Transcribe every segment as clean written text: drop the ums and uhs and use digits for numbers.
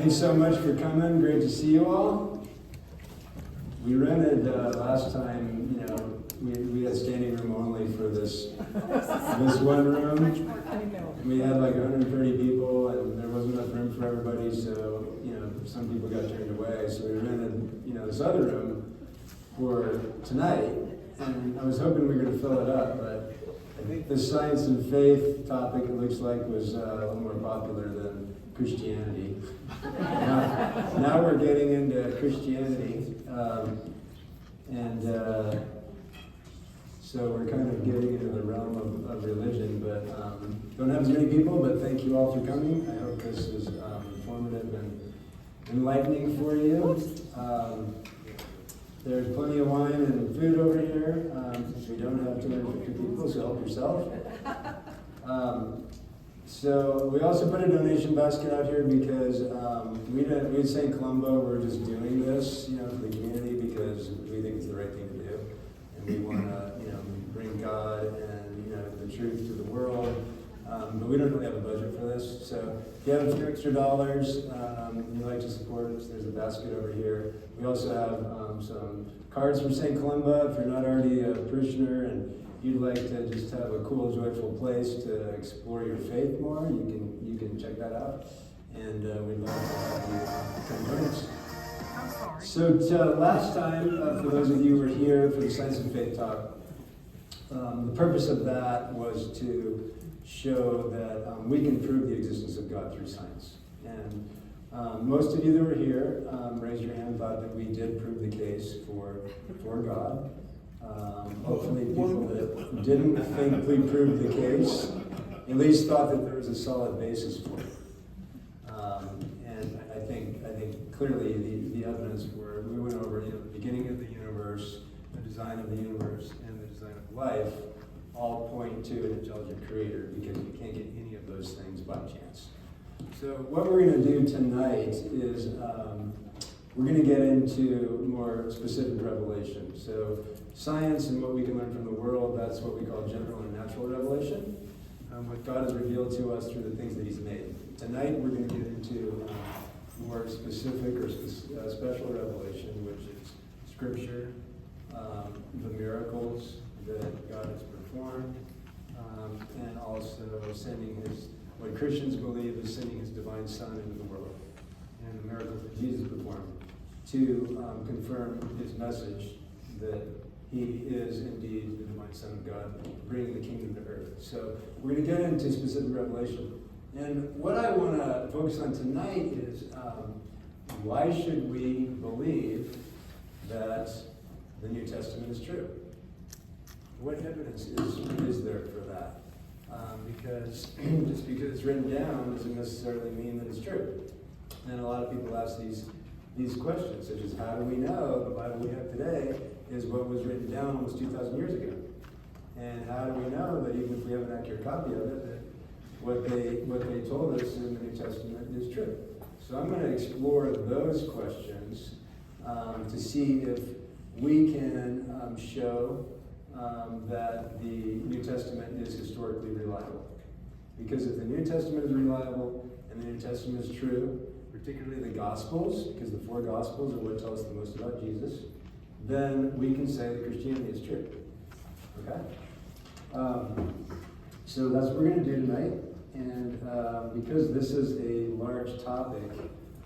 Thanks so much for coming. Great to see you all. We rented last time, we had standing room only for this one room. We had like 130 people, and there wasn't enough room for everybody, so some people got turned away. So we rented this other room for tonight, and I was hoping we were going to fill it up, but I think the science and faith topic, it looks like, was a little more popular than Christianity. Now we're getting into Christianity, so we're kind of getting into the realm of religion, but don't have as many people, but thank you all for coming. I hope this is informative and enlightening for you. There's plenty of wine and food over here. We don't have 250 people, so help yourself. So we also put a donation basket out here because we at St. Columbo, we're just doing this, for the community because we think it's the right thing to do, and we want to, bring God and the truth to the world. But we don't really have a budget for this. So if you have a few extra dollars, and you'd like to support us, there's a basket over here. We also have some cards from St. Columba. If you're not already a parishioner and you'd like to just have a cool, joyful place to explore your faith more, you can check that out. And we'd love to have you come join us. So last time, for those of you who were here for the Science and Faith talk, the purpose of that was to show that we can prove the existence of God through science. And most of you that were here raised your hand, thought that we did prove the case for God. Hopefully people that didn't think we proved the case at least thought that there was a solid basis for it. And I think clearly the evidence we went over the beginning of the universe, the design of the universe, and the design of life all point to an intelligent creator, because you can't get any of those things by chance. So what we're going to do tonight is we're going to get into more specific revelation. So science and what we can learn from the world, that's what we call general and natural revelation. What God has revealed to us through the things that he's made. Tonight we're going to get into more specific or special revelation, which is Scripture, the miracles that God has performed, and also what Christians believe is sending his divine Son into the world, and the miracles that Jesus performed to confirm his message that he is indeed the divine Son of God, bringing the kingdom to earth. So we're going to get into specific revelation. And what I want to focus on tonight is why should we believe that the New Testament is true? What evidence is there for that? Because just because it's written down doesn't necessarily mean that it's true. And a lot of people ask these questions, such as how do we know the Bible we have today is what was written down almost 2,000 years ago? And how do we know that even if we have an accurate copy of it, that what they told us in the New Testament is true? So I'm going to explore those questions to see if we can show that the New Testament is historically reliable. Because if the New Testament is reliable and the New Testament is true, particularly the Gospels, because the 4 Gospels are what tell us the most about Jesus, then we can say that Christianity is true. Okay? So that's what we're going to do tonight. And because this is a large topic,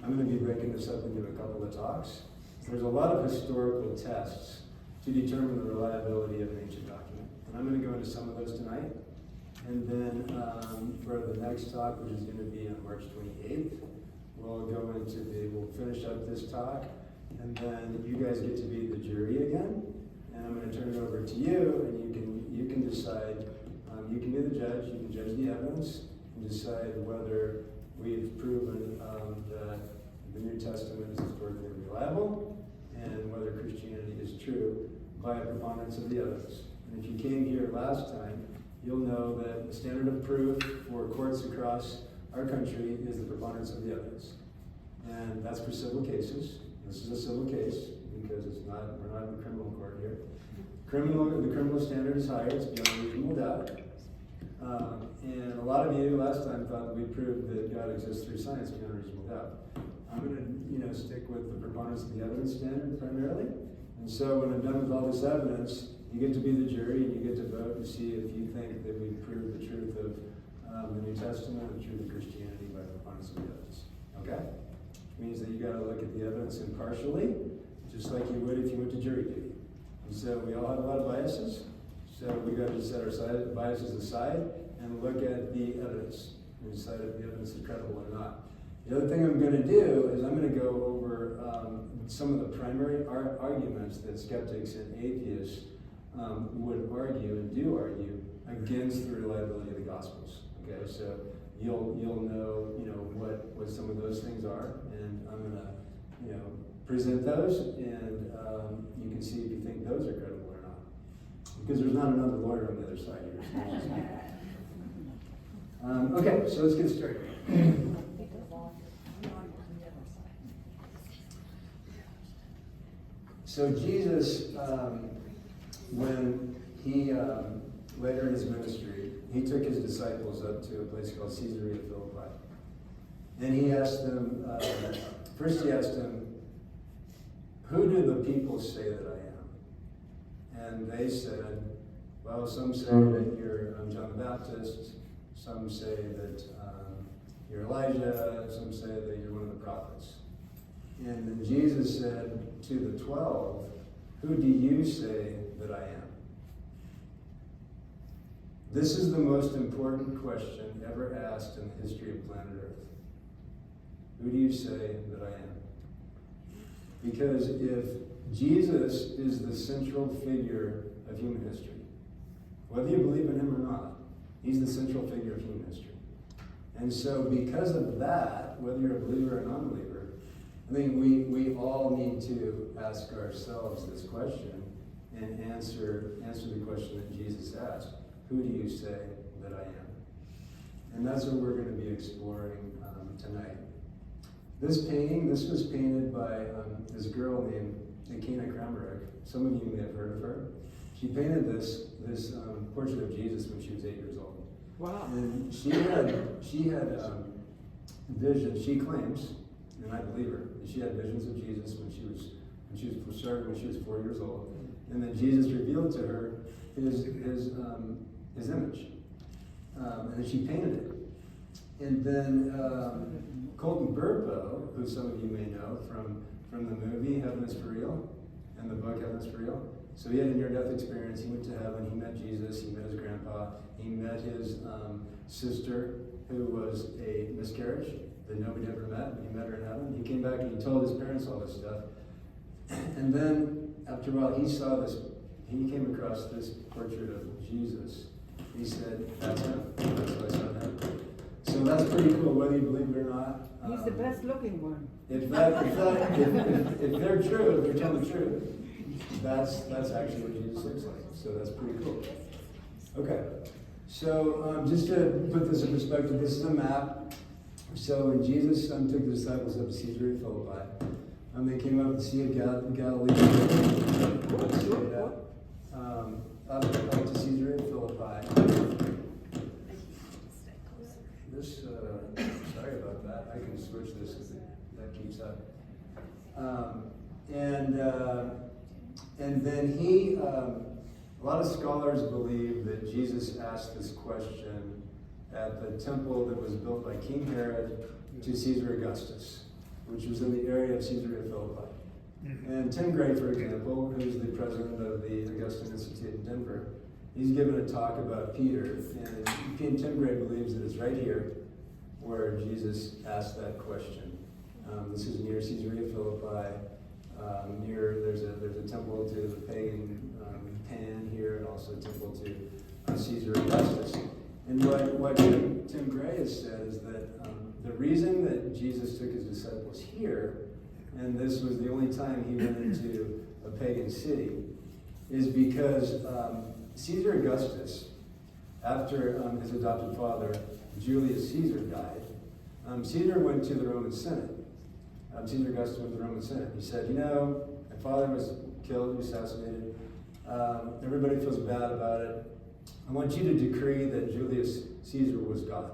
I'm going to be breaking this up into a couple of talks. There's a lot of historical tests to determine the reliability of an ancient document. And I'm going to go into some of those tonight. And then for the next talk, which is going to be on March 28th, we'll finish up this talk, and then you guys get to be the jury again. And I'm going to turn it over to you, and you can decide. You can be the judge. You can judge the evidence and decide whether we've proven that the New Testament is historically reliable and whether Christianity is true by a preponderance of the evidence. And if you came here last time, you'll know that the standard of proof for courts across our country is the preponderance of the evidence. And that's for civil cases. This is a civil case because we're not in a criminal court here. The criminal standard is higher, it's beyond reasonable doubt. And a lot of you last time thought that we proved that God exists through science beyond reasonable doubt. I'm going to, stick with the preponderance of the evidence standard primarily. And so when I'm done with all this evidence, you get to be the jury and you get to vote and see if you think that we've proved the truth of the New Testament and the truth of Christianity by preponderance of the evidence. Okay? Which means that you got to look at the evidence impartially, just like you would if you went to jury duty. And so we all have a lot of biases. So we got to set our biases aside and look at the evidence and decide if the evidence is credible or not. The other thing I'm going to do is I'm going to go over some of the primary arguments that skeptics and atheists would argue and do argue against the reliability of the Gospels. Okay, so you'll know what some of those things are, and I'm going to present those, and you can see if you think those are credible or not. Because there's not another lawyer on the other side here. Okay, so let's get started. So Jesus, when he later in his ministry, he took his disciples up to a place called Caesarea Philippi, and he asked them. First, he asked them, "Who do the people say that I am?" And they said, "Well, some say that you're John the Baptist. Some say that you're Elijah. Some say that you're one of the prophets." And then Jesus said to the 12, "Who do you say that I am?" This is the most important question ever asked in the history of planet Earth. Who do you say that I am? Because if Jesus is the central figure of human history, whether you believe in him or not, he's the central figure of human history. And so because of that, whether you're a believer or a non-believer, I think we all need to ask ourselves this question and answer the question that Jesus asked. Who do you say that I am? And that's what we're going to be exploring tonight. This painting, this was painted by this girl named Akina Kramberg. Some of you may have heard of her. She painted this portrait of Jesus when she was 8 years old. Wow. And she had vision. She claims, and I believe her, that she had visions of Jesus when she was 4 years old. And then Jesus revealed to her his image. And then she painted it. And then Colton Burpo, who some of you may know from the movie Heaven is for Real and the book Heaven is for Real. So he had a near-death experience. He went to heaven. He met Jesus. He met his grandpa. He met his sister, who was a miscarriage that nobody ever met. He met her in heaven. He came back and he told his parents all this stuff. And then after a while, he came across this portrait of Jesus. He said, "That's him." That's what I saw him. So that's pretty cool, whether you believe it or not. He's the best looking one. If they're true, if they're telling the truth, that's actually what Jesus looks like. So that's pretty cool. Okay, so just to put this in perspective, this is a map. So when Jesus took the disciples up to Caesarea Philippi, they came up the Sea of Galilee, up to Caesarea Philippi. Sorry about that. I can switch this because that keeps up. And then a lot of scholars believe that Jesus asked this question at the temple that was built by King Herod to Caesar Augustus, which was in the area of Caesarea Philippi. And Tim Gray, for example, who's the president of the Augustine Institute in Denver, he's given a talk about Peter, and Tim Gray believes that it's right here where Jesus asked that question. This is near Caesarea Philippi. There's a temple to the pagan Pan here, and also a temple to Caesar Augustus. And what Tim Gray has said is that the reason that Jesus took his disciples here, and this was the only time he went into a pagan city, is because Caesar Augustus, after his adopted father, Julius Caesar, died, Caesar went to the Roman Senate. Caesar Augustus went to the Roman Senate. He said, my father was killed, he was assassinated. Everybody feels bad about it. I want you to decree that Julius Caesar was a god.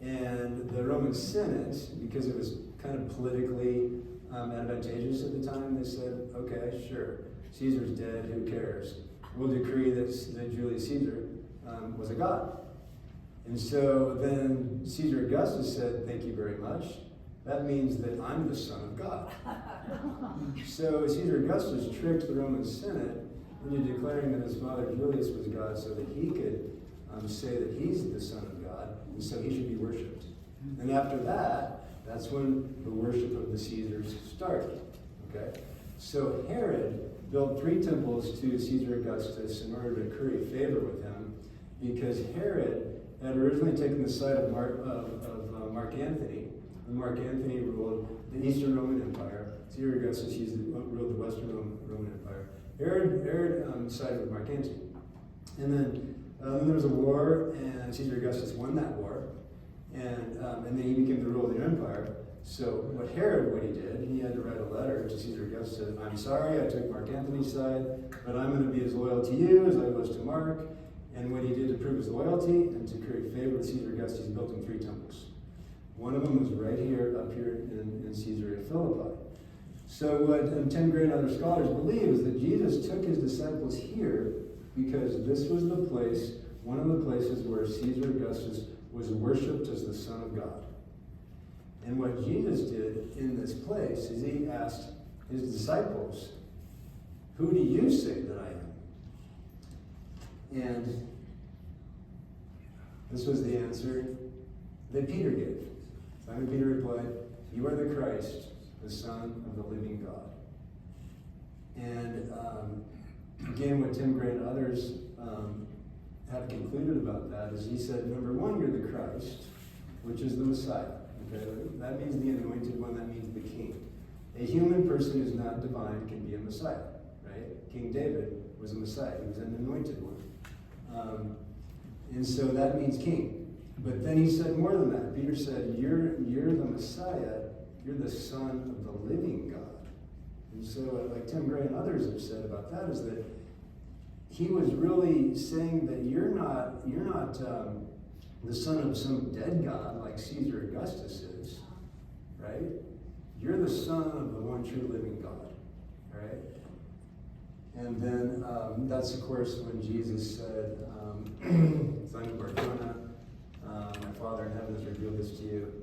And the Roman Roman Senate, because it was kind of politically advantageous at the time, they said, okay, sure, Caesar's dead, who cares? We'll decree that Julius Caesar was a god. And so then Caesar Augustus said, thank you very much. That means that I'm the son of God. So Caesar Augustus tricked the Roman Senate into declaring that his father Julius was God so that he could say that he's the son of God, and so he should be worshipped. And after that, that's when the worship of the Caesars started. Okay? So Herod built 3 temples to Caesar Augustus in order to curry favor with him, because Herod had originally taken the side of Mark Antony. When Mark Antony ruled the Eastern Roman Empire, Caesar Augustus ruled the Western Roman Empire. Herod sided with Mark Antony. And then there was a war, and Caesar Augustus won that war, and then he became the ruler of the empire. So what he did, he had to write a letter to Caesar Augustus. I'm sorry, I took Mark Antony's side, but I'm going to be as loyal to you as I was to Mark. And what he did to prove his loyalty and to create favor with Caesar Augustus, he built him 3 temples. One of them was right here, up here in Caesarea Philippi. So what Tim Gray and other scholars believe is that Jesus took his disciples here because this was the place, one of the places where Caesar Augustus was worshipped as the Son of God. And what Jesus did in this place is he asked his disciples, who do you say that I am? And this was the answer that Peter gave. Simon Peter replied, you are the Christ, the Son of the living God. And again, what Tim Gray and others have concluded about that is he said, number one, you're the Christ, which is the Messiah. Okay? That means the anointed one, that means the king. A human person who's not divine can be a Messiah, right? King David was a Messiah. He was an anointed one. And so that means king. But then he said more than that. Peter said, you're the Messiah, you're the Son of the living God. And so like Tim Gray and others have said about that is that he was really saying that you're not the son of some dead god like Caesar Augustus is, right? You're the son of the one true living God, right? And then that's, of course, when Jesus said, Simon Barjona, my Father in heaven has revealed this to you,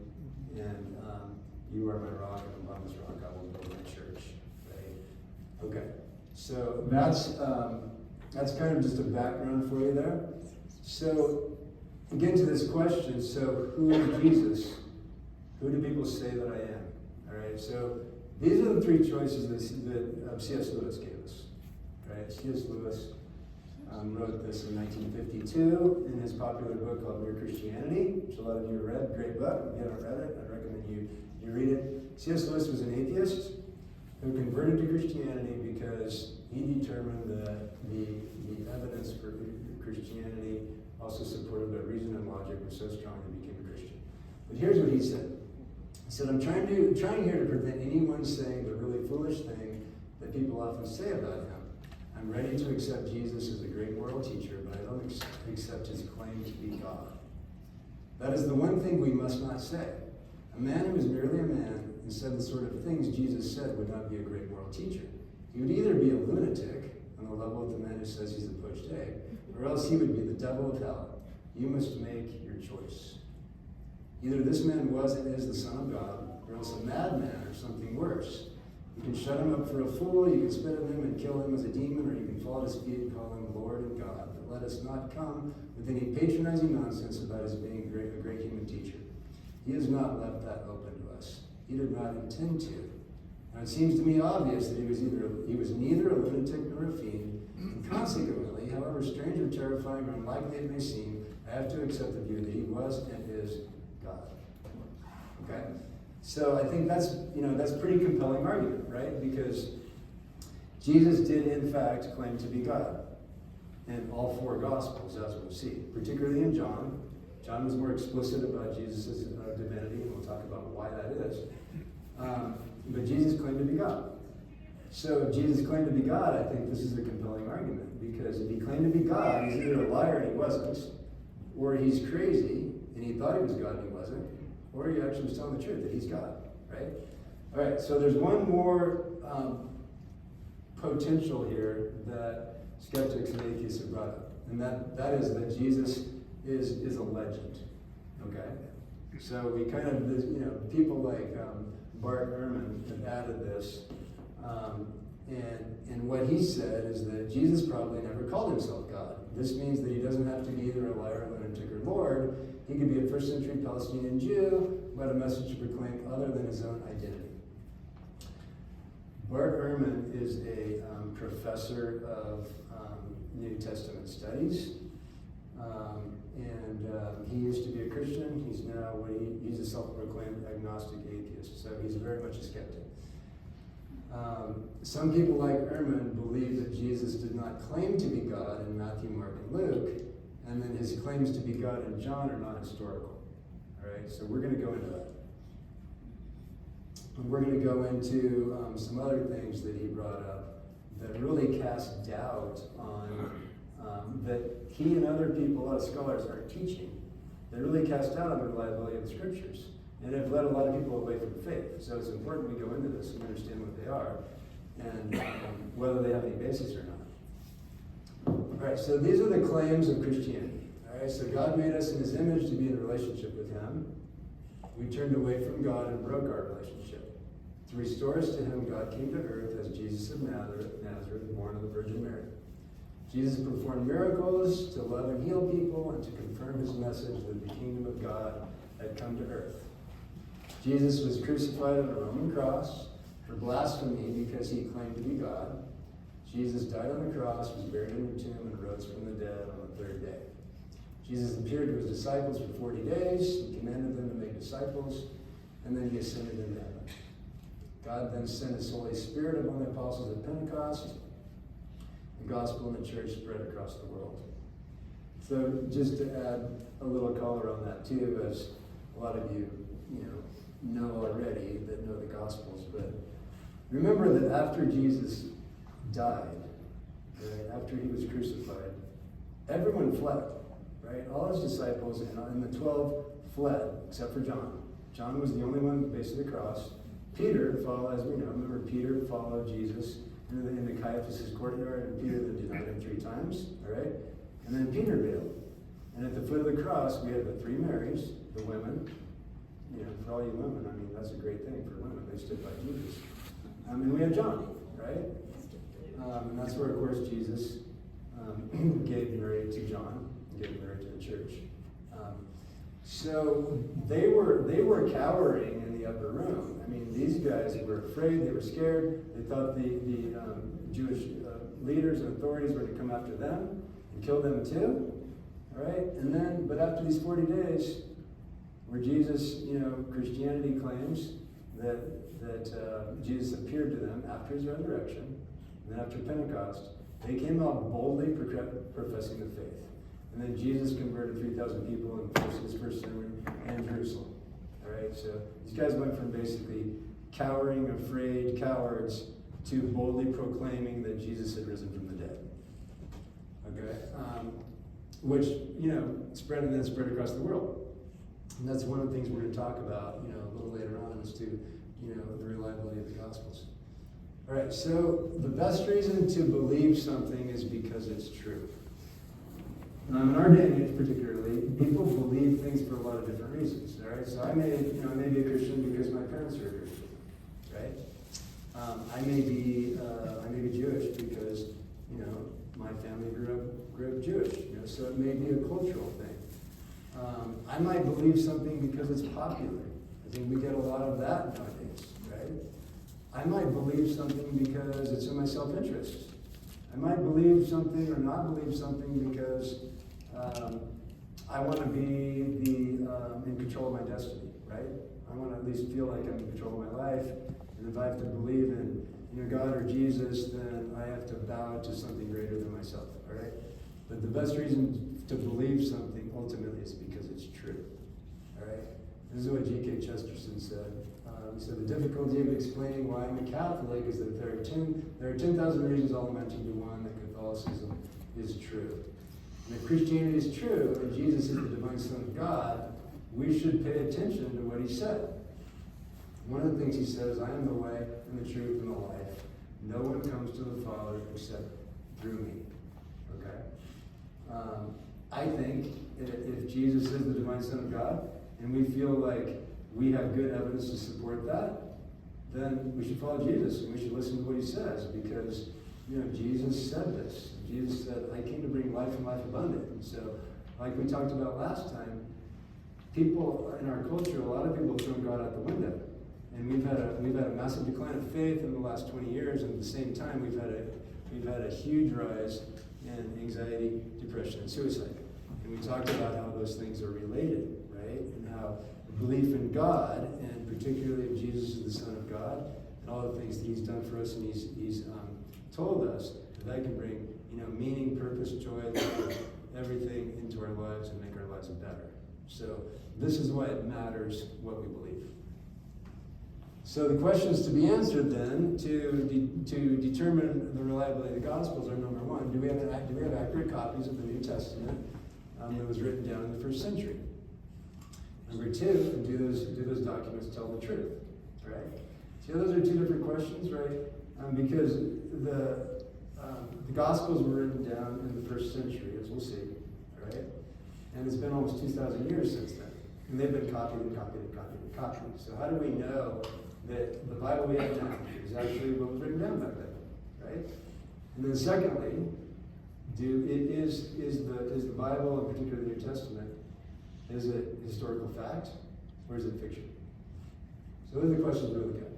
and you are my rock, and upon this rock I will build my church, right? Okay, so that's kind of just a background for you there. So, again to this question, so who is Jesus? Who do people say that I am? All right, so these are the 3 choices that C.S. Lewis gave us. Right? C.S. Lewis wrote this in 1952 in his popular book called Mere Christianity, which a lot of you have read. Great book. If you haven't read it, I recommend you read it. C.S. Lewis was an atheist who converted to Christianity because he determined that the evidence for Christianity, also supported by reason and logic, was so strong he became a Christian. But here's what he said. He said, I'm trying here to prevent anyone saying the really foolish thing that people often say about him. I'm ready to accept Jesus as a great moral teacher, but I don't accept his claim to be God. That is the one thing we must not say. A man who is merely a man and said the sort of things Jesus said would not be a great moral teacher. He would either be a lunatic on the level of the man who says he's a poached egg, or else he would be the devil of hell. You must make your choice. Either this man was and is the Son of God, or else a madman or something worse. You can shut him up for a fool, you can spit at him and kill him as a demon, or you can fall at his feet and call him Lord and God. But let us not come with any patronizing nonsense about his being a great human teacher. He has not left that open to us. He did not intend to. Now it seems to me obvious that he was neither a lunatic nor a fiend, and consequently, however strange or terrifying or unlikely it may seem, I have to accept the view that he was and is God. Okay? So I think that's a pretty compelling argument, right? Because Jesus did in fact claim to be God in all 4 Gospels, as we'll see, particularly in John. John was more explicit about Jesus' divinity, and we'll talk about why that is. But Jesus claimed to be God. So if Jesus claimed to be God, I think this is a compelling argument, because if he claimed to be God, he's either a liar and he wasn't, or he's crazy and he thought he was God and he wasn't, or he actually was telling the truth, that he's God, right? All right, so there's one more potential here that skeptics and atheists have brought up, and that is that Jesus is a legend, okay? So we kind of, people like Bart Ehrman have added this, and what he said is that Jesus probably never called himself God. This means that he doesn't have to be either a liar, lunatic, or Lord. He could be a first century Palestinian Jew who had a message to proclaim other than his own identity. Bart Ehrman is a professor of New Testament studies, and he used to be a Christian. He's a self-proclaimed agnostic atheist, so he's very much a skeptic. Some people like Ehrman believe that Jesus did not claim to be God in Matthew, Mark, and Luke, and then his claims to be God in John are not historical. All right, so we're going to go into that. And we're going to go into some other things that he brought up that really cast doubt on that he and other people, a lot of scholars, are teaching. They really cast doubt on the reliability of the scriptures, and have led a lot of people away from faith. So it's important we go into this and understand what they are, and whether they have any basis or not. All right, so these are the claims of Christianity. All right, so God made us in his image to be in a relationship with him. We turned away from God and broke our relationship. To restore us to him, God came to earth as Jesus of Nazareth, born of the Virgin Mary. Jesus performed miracles to love and heal people and to confirm his message that the kingdom of God had come to earth. Jesus was crucified on a Roman cross for blasphemy because he claimed to be God. Jesus died on the cross, was buried in a tomb, and rose from the dead on the third day. Jesus appeared to his disciples for 40 days. He commanded them to make disciples, and then he ascended into heaven. God then sent his Holy Spirit upon the apostles at Pentecost. The gospel and the church spread across the world. So just to add a little color on that too, as a lot of you know already that know the Gospels, but remember that after Jesus died, right, after he was crucified, everyone fled, right? All his disciples and the 12 fled, except for John. John was the only one at the base of the cross. Peter followed, as we know, remember Peter followed Jesus in the Caiaphas' courtyard, and Peter then denied him 3 times, all right? And then Peter bailed. And at the foot of the cross, we had the 3 Marys, the women. For all you women, I mean, that's a great thing for women. They stood by Jesus. And we had John, right? And that's where, of course, Jesus gave Mary to John, gave Mary to the church. So they were cowering in the upper room. I mean, these guys were afraid. They were scared. They thought the Jewish leaders and authorities were to come after them and kill them too. All right? And then, but after these 40 days, where Jesus, Christianity claims that Jesus appeared to them after his resurrection, and then after Pentecost, they came out boldly professing the faith. And then Jesus converted 3,000 people in his first sermon in Jerusalem. All right, so these guys went from basically cowering, afraid cowards to boldly proclaiming that Jesus had risen from the dead. Okay, which spread across the world. And that's one of the things we're going to talk about, a little later on, as to, the reliability of the Gospels. All right, so the best reason to believe something is because it's true. In our day and age, particularly, people believe things for a lot of different reasons. All right, so I may be a Christian because my parents are a Christian, right? I may be Jewish because my family grew up Jewish. So it may be a cultural thing. I might believe something because it's popular. I think we get a lot of that nowadays, right? I might believe something because it's in my self-interest. I might believe something or not believe something because I want to be in control of my destiny, right? I want to at least feel like I'm in control of my life. And if I have to believe in God or Jesus, then I have to bow to something greater than myself, all right? But the best reason to believe something ultimately is because it's true, all right? This is what G.K. Chesterton said. He said, the difficulty of explaining why I'm a Catholic is that there are 10,000 reasons all amounting to one that Catholicism is true. And if Christianity is true, and Jesus is the divine Son of God, we should pay attention to what he said. One of the things he says, I am the way and the truth and the life. No one comes to the Father except through me. Okay? I think if Jesus is the divine Son of God, and we feel like we have good evidence to support that, then we should follow Jesus and we should listen to what he says, because Jesus said this. Jesus said, I came to bring life and life abundant. And so, like we talked about last time, people in our culture, a lot of people have thrown God out the window. And we've had a massive decline of faith in the last 20 years, and at the same time we've had a huge rise in anxiety, depression, and suicide. And we talked about how those things are related, right? And how belief in God, and particularly if Jesus is the Son of God, and all the things that he's done for us, and he's told us that can bring meaning, purpose, joy, love, everything into our lives and make our lives better. So this is why it matters what we believe. So the questions to be answered then to determine the reliability of the Gospels are, number one, do we have accurate copies of the New Testament that was written down in the first century? Number two, do those documents tell the truth? Right? See, those are two different questions, right? Because the Gospels were written down in the first century, as we'll see, right? And it's been almost 2,000 years since then. And they've been copied and copied and copied and copied. So how do we know that the Bible we have now is actually what was written down back then, right? And then secondly, is the Bible, in particular the New Testament, is it historical fact or is it fiction? So those are the questions we're looking at.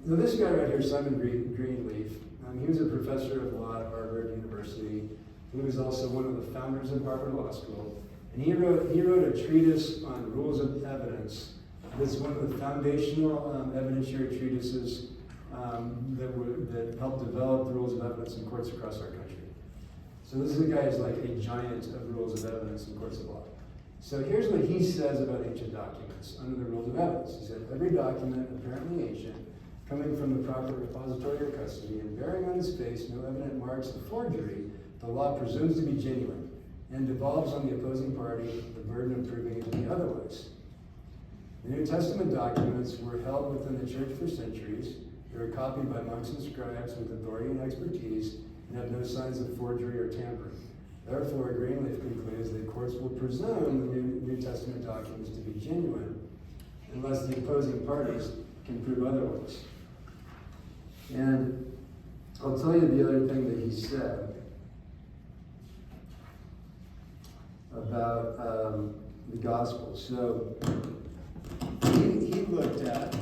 So this guy right here, Simon Greenleaf, he was a professor of law at Harvard University. He was also one of the founders of Harvard Law School, and he wrote a treatise on rules of evidence. This is one of the foundational evidentiary treatises that helped develop the rules of evidence in courts across our country. So this is a guy who's like a giant of rules of evidence in courts of law. So here's what he says about ancient documents under the rules of evidence. He said, every document apparently ancient, coming from the proper repository or custody, and bearing on its face no evident marks of forgery, the law presumes to be genuine, and devolves on the opposing party the burden of proving it to be otherwise. The New Testament documents were held within the church for centuries. They were copied by monks and scribes with authority and expertise, and have no signs of forgery or tampering. Therefore, Greenleaf concludes that courts will presume the New Testament documents to be genuine unless the opposing parties can prove otherwise. And I'll tell you the other thing that he said about the gospel. So he looked at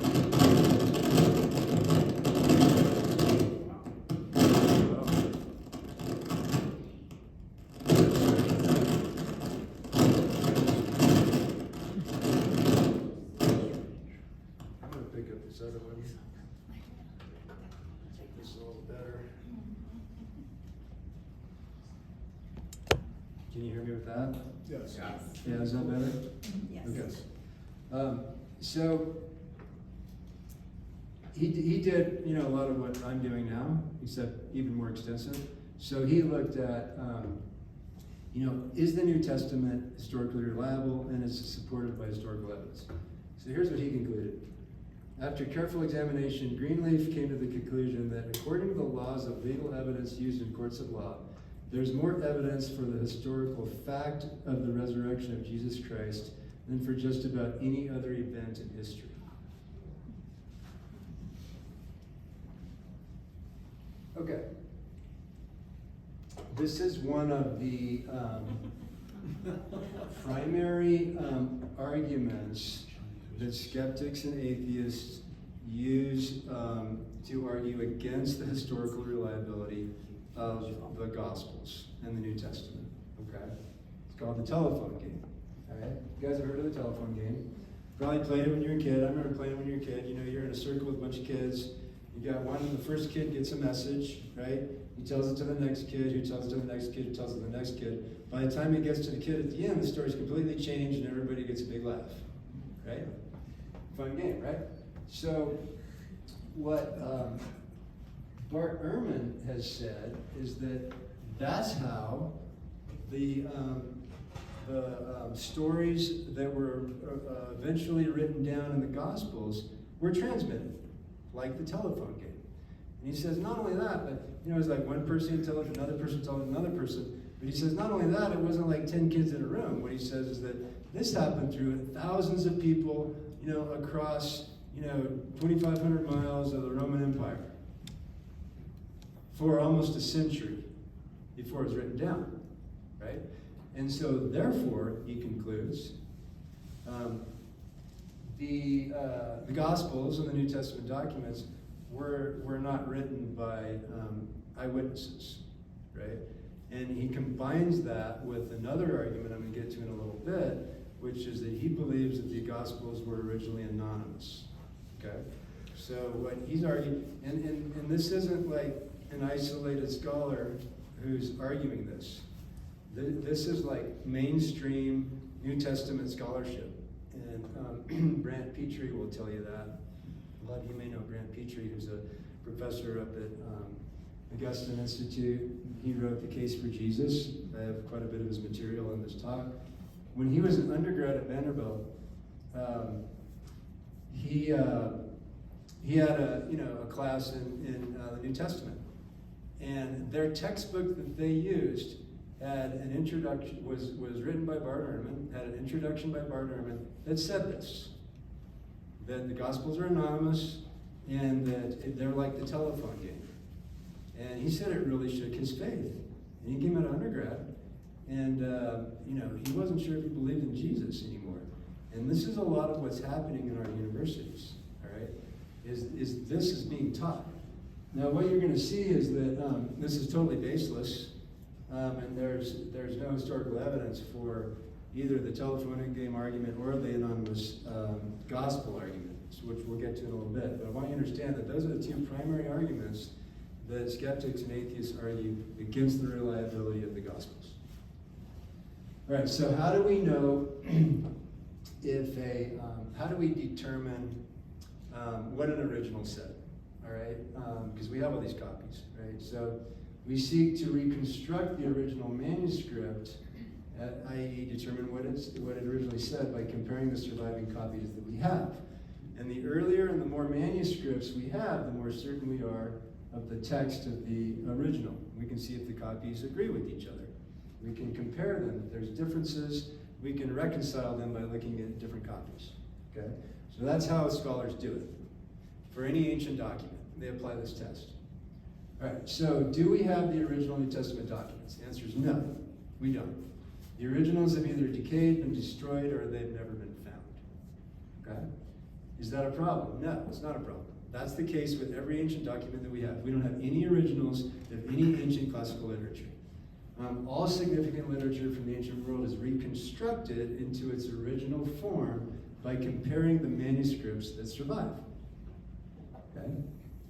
Can you hear me with that? Yes. Yeah, is that better? Yes. Okay. So he did, a lot of what I'm doing now, except even more extensive. So he looked at, is the New Testament historically reliable and is it supported by historical evidence? So here's what he concluded. After careful examination, Greenleaf came to the conclusion that according to the laws of legal evidence used in courts of law, there's more evidence for the historical fact of the resurrection of Jesus Christ than for just about any other event in history. Okay. This is one of the primary arguments that skeptics and atheists use to argue against the historical reliability of the Gospels and the New Testament. Okay? It's called the telephone game. All right? You guys have heard of the telephone game? Probably played it when you were a kid. I remember playing it when you were a kid. You're in a circle with a bunch of kids. You got one, the first kid gets a message, right? He tells it to the next kid, who tells it to the next kid, who tells it to the next kid. By the time it gets to the kid at the end, the story's completely changed and everybody gets a big laugh. Right? Fun game, right? So, what Bart Ehrman has said is that that's how the stories that were eventually written down in the Gospels were transmitted, like the telephone game. And he says not only that, but it's like one person tells another person tells another person. But he says not only that, it wasn't like 10 kids in a room. What he says is that this happened through thousands of people, across 2,500 miles of the Roman Empire for almost a century before it was written down, right? And so, therefore, he concludes, the Gospels and the New Testament documents were not written by eyewitnesses, right? And he combines that with another argument I'm going to get to in a little bit, which is that he believes that the Gospels were originally anonymous, okay? So what he's arguing, and this isn't like an isolated scholar who's arguing this. This is like mainstream New Testament scholarship. And Brant Petrie will tell you that. A lot of you may know Brant Petrie, who's a professor up at Augustine Institute. He wrote The Case for Jesus. I have quite a bit of his material in this talk. When he was an undergrad at Vanderbilt, he had a class in the New Testament, and their textbook that they used had an introduction, was written by Bart Ehrman, had an introduction by Bart Ehrman that said this, that the Gospels are anonymous and that they're like the telephone game. And he said it really shook his faith. And he came out of undergrad, and he wasn't sure if he believed in Jesus anymore. And this is a lot of what's happening in our universities, all right? Is this is being taught. Now, what you're going to see is that this is totally baseless. And there's no historical evidence for either the telephone game argument or the anonymous gospel argument, which we'll get to in a little bit. But I want you to understand that those are the two primary arguments that skeptics and atheists argue against the reliability of the Gospels. All right, so how do we know how do we determine what an original said? All right, because we have all these copies, right? So we seek to reconstruct the original manuscript, i.e. determine what it originally said by comparing the surviving copies that we have. And the earlier and the more manuscripts we have, the more certain we are of the text of the original. We can see if the copies agree with each other. We can compare them. If there's differences, we can reconcile them by looking at different copies. Okay? So that's how scholars do it. For any ancient document, they apply this test. All right, so do we have the original New Testament documents? The answer is no, we don't. The originals have either decayed, been destroyed, or they've never been found. Okay? Is that a problem? No, it's not a problem. That's the case with every ancient document that we have. We don't have any originals of any ancient classical literature. All significant literature from the ancient world is reconstructed into its original form by comparing the manuscripts that survive. Okay?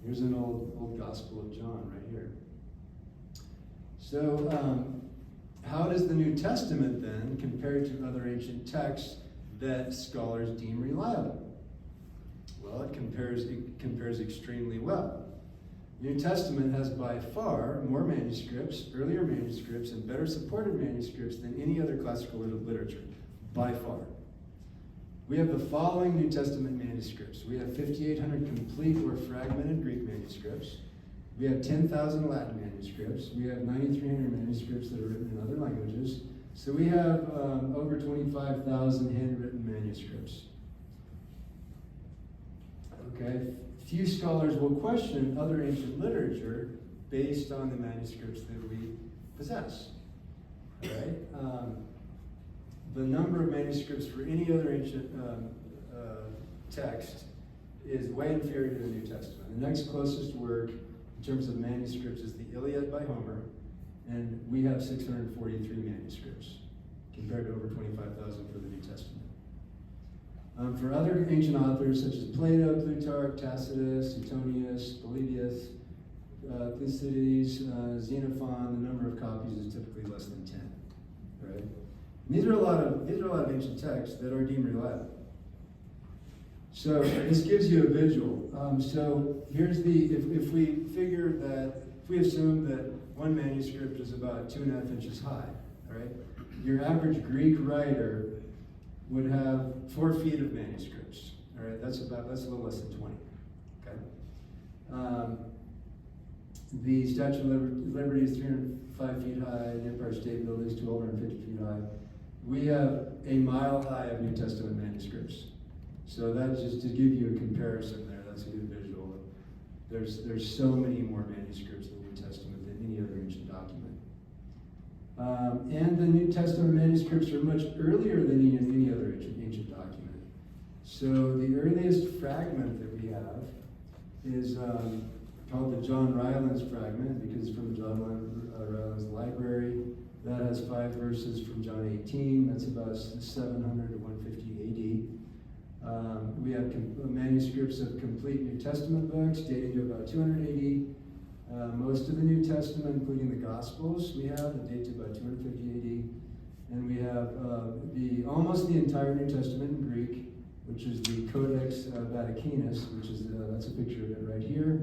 Here's an old Gospel of John right here. So, how does the New Testament then compare to other ancient texts that scholars deem reliable? Well, it compares extremely well. The New Testament has by far more manuscripts, earlier manuscripts, and better supported manuscripts than any other classical literature, by far. We have the following New Testament manuscripts. We have 5,800 complete or fragmented Greek manuscripts. We have 10,000 Latin manuscripts. We have 9,300 manuscripts that are written in other languages. So we have over 25,000 handwritten manuscripts. Okay, few scholars will question other ancient literature based on the manuscripts that we possess. All right? The number of manuscripts for any other ancient text is way inferior to the New Testament. The next closest work in terms of manuscripts is the Iliad by Homer, and we have 643 manuscripts compared to over 25,000 for the New Testament. For other ancient authors such as Plato, Plutarch, Tacitus, Suetonius, Polybius, Thucydides, Xenophon, the number of copies is typically less than 10. Right? And these are a lot of ancient texts that are deemed reliable. So this gives you a visual. So here's if we assume that one manuscript is about 2.5 inches high, all right? Your average Greek writer would have 4 feet of manuscripts, all right? That's a little less than 20, okay? The Statue of Liberty is 305 feet high, the Empire State Building is 1,250 feet high. We have a mile high of New Testament manuscripts. So that's just to give you a comparison there, that's a good visual. There's so many more manuscripts in the New Testament than any other ancient document. And the New Testament manuscripts are much earlier than any other ancient document. So the earliest fragment that we have is called the John Rylands fragment, because it's from the John Rylands library. That has 5 verses from John 18. That's about 700 to 150 AD. We have manuscripts of complete New Testament books dating to about 200 AD. Most of the New Testament, including the Gospels, we have that date to about 250 AD. And we have almost the entire New Testament in Greek, which is the Codex Vaticanus, which is that's a picture of it right here.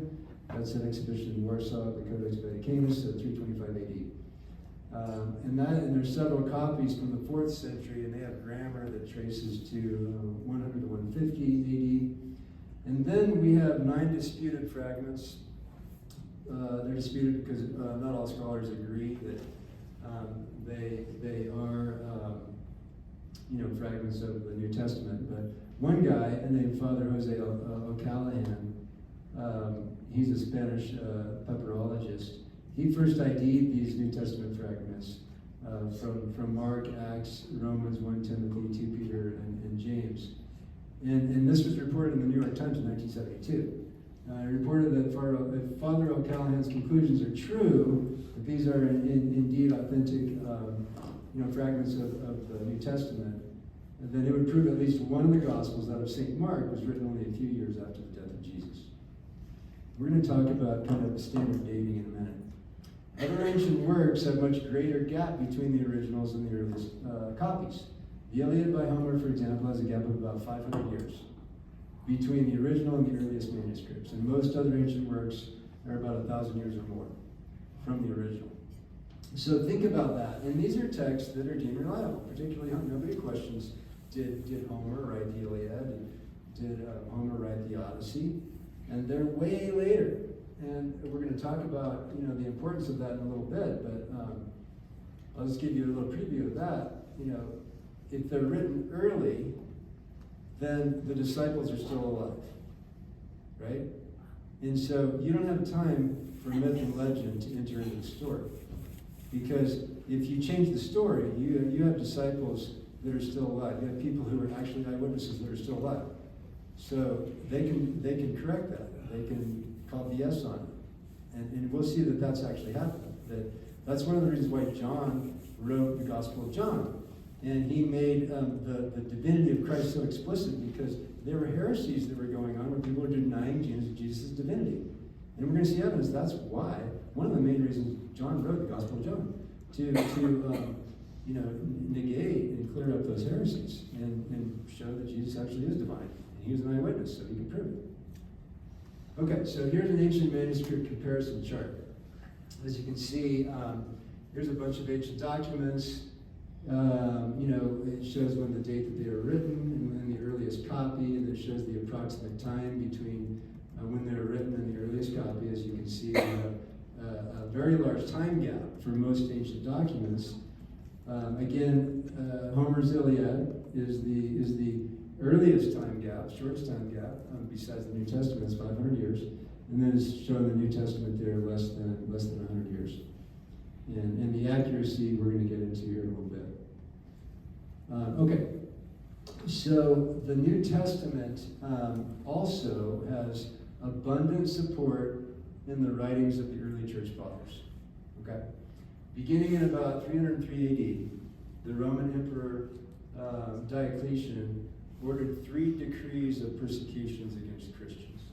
That's an exhibition in Warsaw, the Codex Vaticanus, 325 AD. And there's several copies from the 4th century, and they have grammar that traces to 100 to 150 AD. And then we have 9 disputed fragments. They're disputed because not all scholars agree that they are fragments of the New Testament. But one guy named Father Jose O'Callahan, he's a Spanish papyrologist. He first ID'd these New Testament fragments from Mark, Acts, Romans, 1 Timothy, 2 Peter, and James. And this was reported in the New York Times in 1972. It reported that if Father O'Callahan's conclusions are true, that these are indeed authentic fragments of the New Testament, then it would prove at least one of the Gospels, that of St. Mark, was written only a few years after the death of Jesus. We're going to talk about kind of standard dating in a minute. Other ancient works have much greater gap between the originals and the earliest copies. The Iliad by Homer, for example, has a gap of about 500 years between the original and the earliest manuscripts. And most other ancient works are about 1,000 years or more from the original. So think about that. And these are texts that are deemed reliable, particularly nobody questions, did Homer write the Iliad? Did Homer write the Odyssey? And they're way later. And we're going to talk about the importance of that in a little bit, but I'll just give you a little preview of that. If they're written early, then the disciples are still alive, right? And so you don't have time for myth and legend to enter into the story, because if you change the story, you have disciples that are still alive. You have people who are actually eyewitnesses that are still alive, so they can correct that. They can call BS on it, and we'll see that that's actually happened. That's one of the reasons why John wrote the Gospel of John. And he made the divinity of Christ so explicit because there were heresies that were going on where people were denying Jesus' divinity. And we're going to see evidence that's why, one of the main reasons John wrote the Gospel of John, to negate and clear up those heresies and show that Jesus actually is divine. And he was an eyewitness, so he could prove it. Okay, so here's an ancient manuscript comparison chart. As you can see, here's a bunch of ancient documents. It shows when the date that they were written and when the earliest copy, and it shows the approximate time between when they were written and the earliest copy. As you can see, we have a very large time gap for most ancient documents. Homer's Iliad is the earliest time gap, shortest time gap, besides the New Testament, it's 500 years. And then it's shown the New Testament there less than 100 years. And the accuracy we're going to get into here in a little bit. Okay, so the New Testament also has abundant support in the writings of the early church fathers. Okay, beginning in about 303 AD, the Roman Emperor Diocletian ordered 3 decrees of persecutions against Christians.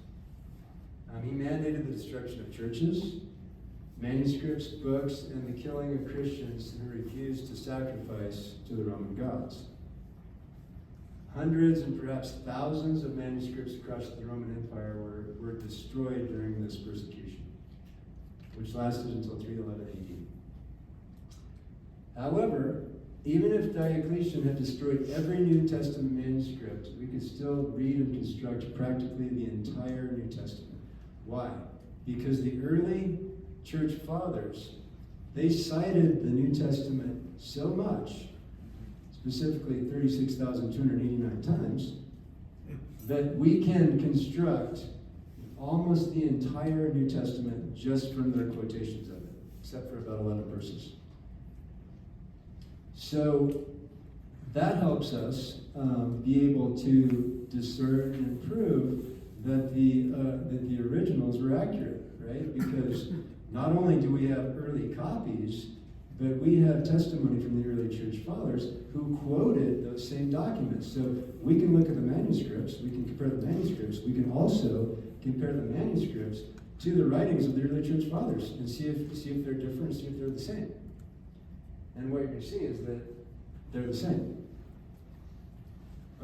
He mandated the destruction of churches, manuscripts, books, and the killing of Christians who refused to sacrifice to the Roman gods. Hundreds and perhaps thousands of manuscripts across the Roman Empire were destroyed during this persecution, which lasted until 311 AD. However, even if Diocletian had destroyed every New Testament manuscript, we could still read and construct practically the entire New Testament. Why? Because the early church fathers, they cited the New Testament so much, specifically 36,289 times, that we can construct almost the entire New Testament just from their quotations of it, except for about 11 verses. So that helps us be able to discern and prove that the originals were accurate, right? Because not only do we have early copies, but we have testimony from the early church fathers who quoted those same documents. So we can look at the manuscripts, we can compare the manuscripts, we can also compare the manuscripts to the writings of the early church fathers and see if they're different, see if they're the same. And what you're going to see is that they're the same.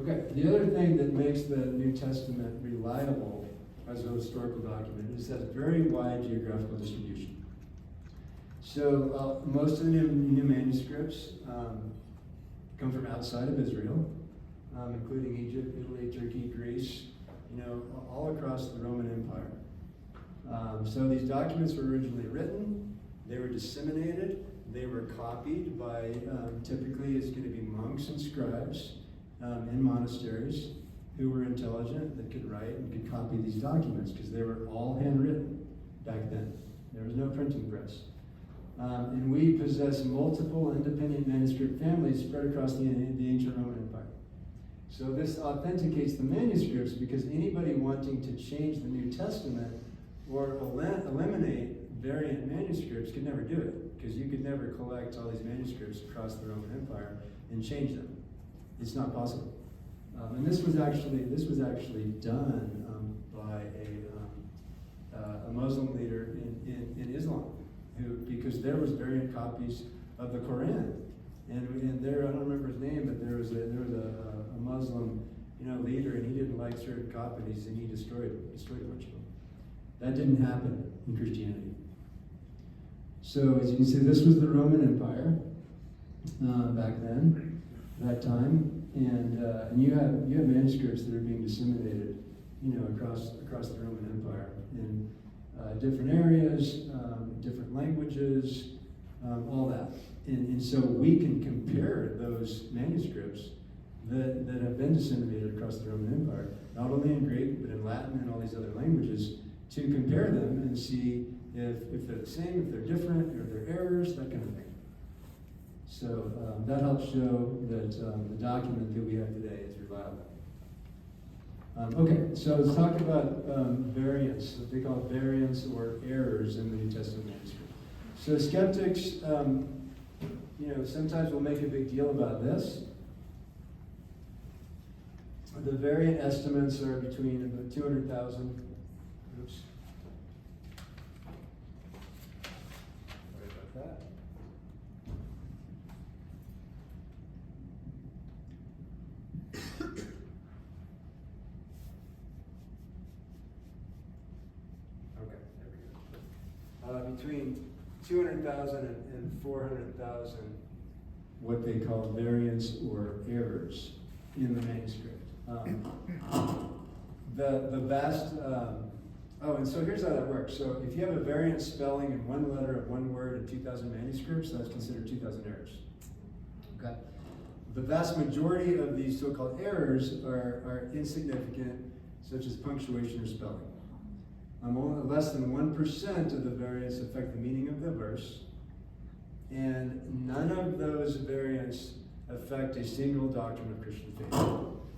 Okay, the other thing that makes the New Testament reliable as a historical document is that it's very wide geographical distribution. So most of the new manuscripts come from outside of Israel, including Egypt, Italy, Turkey, Greece, all across the Roman Empire. So these documents were originally written, they were disseminated, they were copied by, typically it's going to be monks and scribes in monasteries who were intelligent, that could write and could copy these documents because they were all handwritten back then. There was no printing press. And we possess multiple independent manuscript families spread across the ancient Roman Empire. So this authenticates the manuscripts because anybody wanting to change the New Testament or eliminate variant manuscripts could never do it, because you could never collect all these manuscripts across the Roman Empire and change them. It's not possible. And this was actually done by a Muslim leader in Islam, because there was variant copies of the Quran, and there, I don't remember his name, but there was a Muslim leader, and he didn't like certain copies, and he destroyed a bunch of them. That didn't happen in Christianity. So as you can see, this was the Roman Empire back then, that time, and you have manuscripts that are being disseminated, across the Roman Empire in different areas, different languages, all that, and so we can compare those manuscripts that have been disseminated across the Roman Empire, not only in Greek but in Latin and all these other languages, to compare them and see if they're the same, if they're different, or if they're errors, that kind of thing. So that helps show that the document that we have today is reliable. Okay, so let's talk about variants, what they call variants or errors in the New Testament manuscript. So skeptics, sometimes will make a big deal about this. The variant estimates are between about 200,000. Oops. Sorry about that. Okay, there we go. Between 200,000 and 400,000, what they call variants or errors in the manuscript. The vast, and so here's how that works. So if you have a variant spelling in one letter of one word in 2,000 manuscripts, that's considered 2,000 errors. Okay. The vast majority of these so-called errors are insignificant, such as punctuation or spelling. Only less than 1% of the variants affect the meaning of the verse, and none of those variants affect a single doctrine of Christian faith.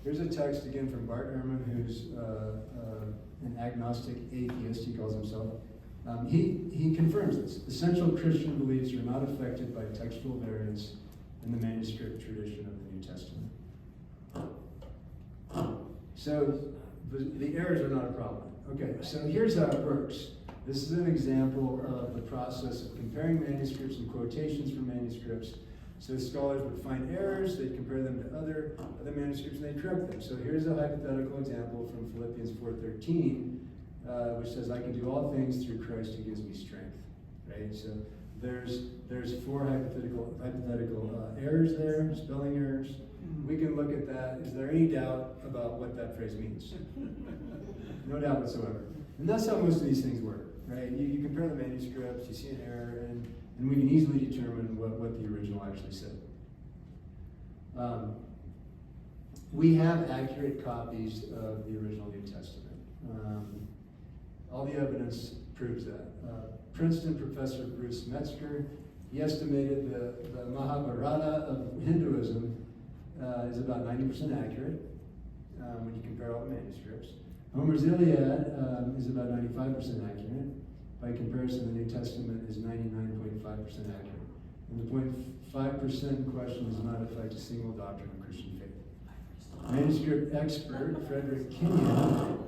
Here's a text again from Bart Ehrman, who's an agnostic atheist, he calls himself. He confirms this. Essential Christian beliefs are not affected by textual variants in the manuscript tradition of the New Testament. So the errors are not a problem. Okay, so here's how it works. This is an example of the process of comparing manuscripts and quotations from manuscripts. So scholars would find errors, they'd compare them to other manuscripts, and they'd correct them. So here's a hypothetical example from Philippians 4:13, which says, "I can do all things through Christ who gives me strength." Right? So There's 4 hypothetical errors there, spelling errors. We can look at that. Is there any doubt about what that phrase means? No doubt whatsoever. And that's how most of these things work, right? You compare the manuscripts, you see an error, and we can easily determine what the original actually said. We have accurate copies of the original New Testament. All the evidence proves that. Princeton professor Bruce Metzger, he estimated the Mahabharata of Hinduism is about 90% accurate when you compare all the manuscripts. Homer's Iliad is about 95% accurate. By comparison, the New Testament is 99.5% accurate. And the 0.5% in question does not affect a single doctrine of Christian faith. Manuscript expert Frederick Kenyon,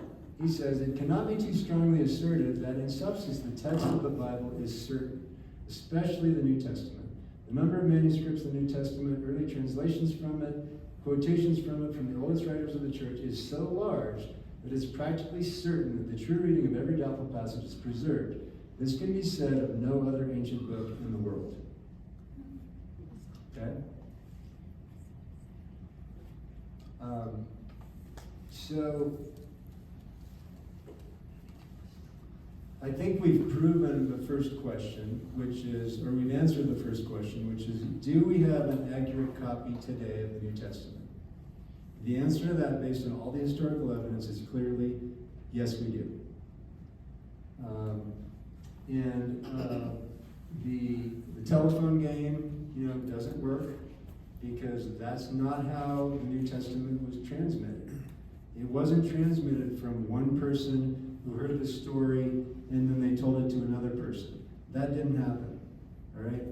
he says, it cannot be too strongly asserted that in substance the text of the Bible is certain, especially the New Testament. The number of manuscripts of the New Testament, early translations from it, quotations from it from the oldest writers of the church is so large that it's practically certain that the true reading of every doubtful passage is preserved. This can be said of no other ancient book in the world. Okay? So, I think we've proven the first question, which is, or we've answered the first question, which is, do we have an accurate copy today of the New Testament? The answer to that, based on all the historical evidence, is clearly, yes, we do. The telephone game, doesn't work because that's not how the New Testament was transmitted. It wasn't transmitted from one person who heard the story and then they told it to another person. That didn't happen, all right?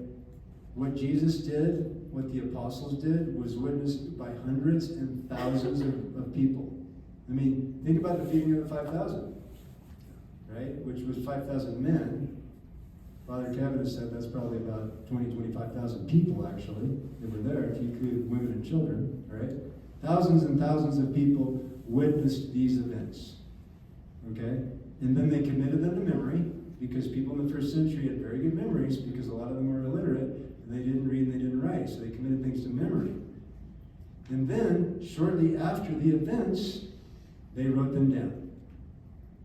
What Jesus did, what the apostles did, was witnessed by hundreds and thousands of people. I mean, think about the feeding of the 5,000, right? Which was 5,000 men. Father Kavanaugh said that's probably about 25,000 people, actually, that were there, if you include women and children, right? Thousands and thousands of people witnessed these events, okay? And then they committed them to memory, because people in the first century had very good memories, because a lot of them were illiterate, and they didn't read and they didn't write, so they committed things to memory. And then, shortly after the events, they wrote them down,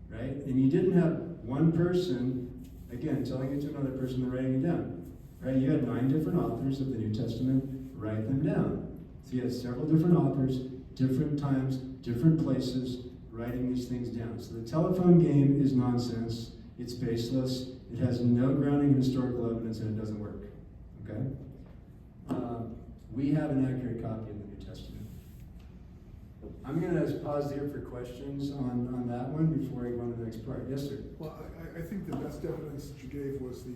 right? And you didn't have one person, again, telling it to another person and writing it down, right? You had 9 different authors of the New Testament write them down. So you had several different authors, different times, different places, writing these things down. So the telephone game is nonsense. It's baseless. It has no grounding in historical evidence, and it doesn't work. Okay? We have an accurate copy of the New Testament. I'm going to pause here for questions on that one before I go on to the next part. Yes, sir. Well, I think the best evidence that you gave was the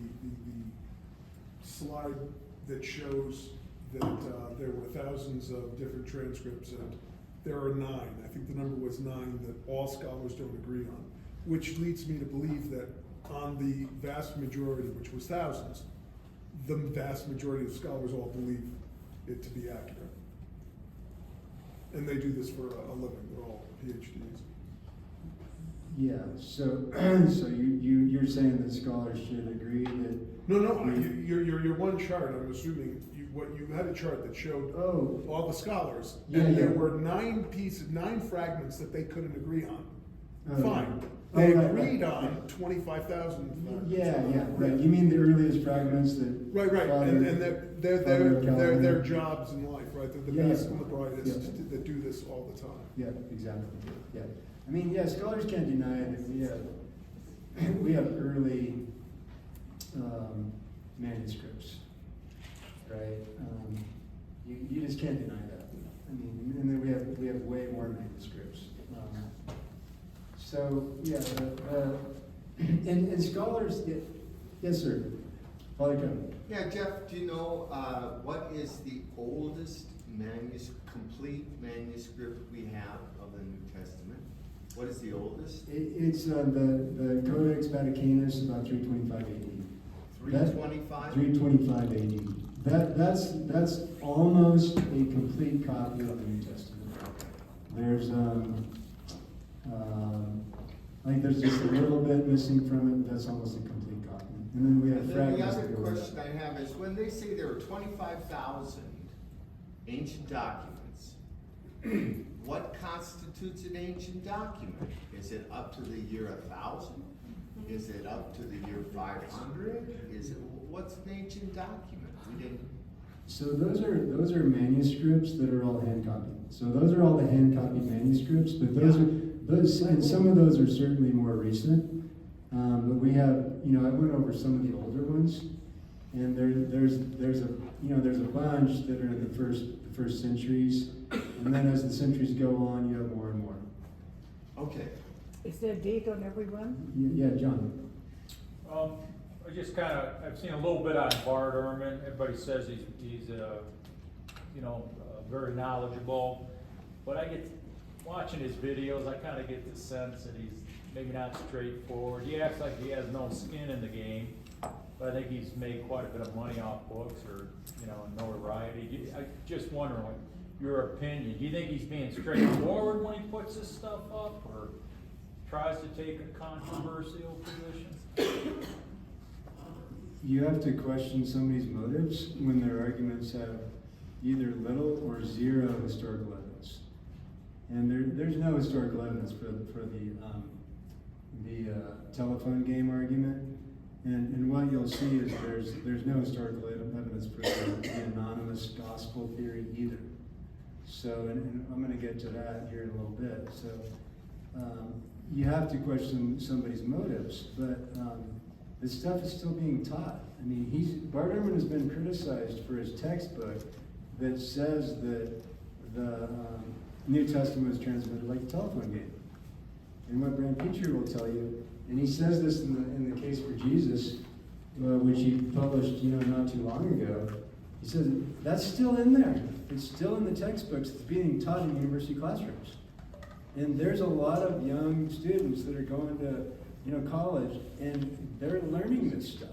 slide that shows that there were thousands of different transcripts, and there are 9. I think the number was 9 that all scholars don't agree on, which leads me to believe that on the vast majority, which was thousands, the vast majority of scholars all believe it to be accurate. And they do this for a living. They're all PhDs. Yeah, so you're saying that scholars should agree that... No, your one chart, I'm assuming, you had a chart that showed all the scholars, and there were 9 fragments that they couldn't agree on. Fine. They agreed on 25,000 fragments. Yeah, right. You mean the earliest fragments that... Right, and they're their jobs in life, right? They're the best and the brightest that do this all the time. Yeah, exactly. Yeah. I mean, scholars can't deny that we have early manuscripts, right? You just can't deny that. I mean, and then we have way more manuscripts. And scholars, yes, sir. Father Kevin. Yeah, Jeff, do you know what is the oldest complete manuscript we have of the New Testament? What is the oldest? It's the Codex Vaticanus, about 325 AD. 325? 325 AD. That's almost a complete copy of the New Testament. There's I think there's just a little bit missing from it, but that's almost a complete copy. And then we have And then the fragments. other that go with question that. I have is, when they say there are 25,000 ancient documents, what constitutes an ancient document? Is it up to the year 1000? Is it up to the year 500? Is it, what's an ancient document? We didn't. So those are manuscripts that are all hand copied. So those are all the hand copied manuscripts, but those and some of those are certainly more recent. But we have, I went over some of the older ones, and there's a bunch that are in the first centuries, and then as the centuries go on, you have more and more. Okay. Is there a date on every one? Yeah, John. I just I've seen a little bit on Bart Ehrman. Everybody says he's very knowledgeable, but I get watching his videos, I kind of get the sense that he's maybe not straightforward. He acts like he has no skin in the game, but I think he's made quite a bit of money off books or notoriety. I just wondering, your opinion. Do you think he's being straightforward when he puts this stuff up, or tries to take a controversial position? You have to question somebody's motives when their arguments have either little or zero historical evidence. And there's no historical evidence for the telephone game argument. And what you'll see is there's no historical evidence for the anonymous gospel theory either. So, and I'm going to get to that here in a little bit. So, you have to question somebody's motives, but this stuff is still being taught. I mean, Bart Ehrman has been criticized for his textbook that says that the New Testament was transmitted like a telephone game. And what Brand Petrie will tell you, and he says this in the Case for Jesus, which he published, not too long ago. He says that's still in there. It's still in the textbooks. It's being taught in university classrooms. And there's a lot of young students that are going to, college, and they're learning this stuff.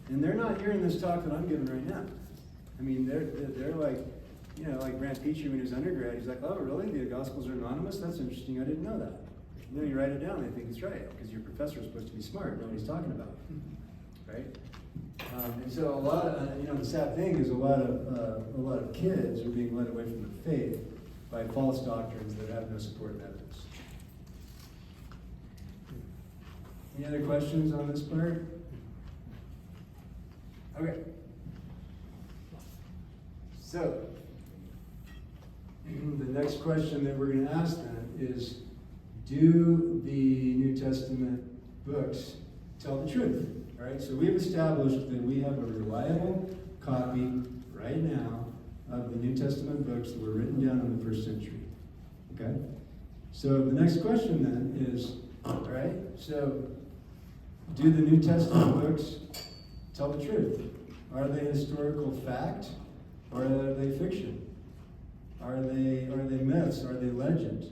And they're not hearing this talk that I'm giving right now. I mean, they're like, like Brant Petrie when he was undergrad, he's like, oh, really? The Gospels are anonymous? That's interesting. I didn't know that. And then you write it down, and they think it's right, because your professor is supposed to be smart, know what he's talking about, right? And so a lot of, the sad thing is a lot of kids are being led away from the faith by false doctrines that have no support in evidence. Any other questions on this part? Okay. So, the next question that we're going to ask then is, do the New Testament books tell the truth? All right, so we've established that we have a reliable copy right now of the New Testament books that were written down in the first century. Okay? So the next question then is, all right, so do the New Testament books tell the truth? Are they historical fact, or are they fiction? Are they myths? Are they legend?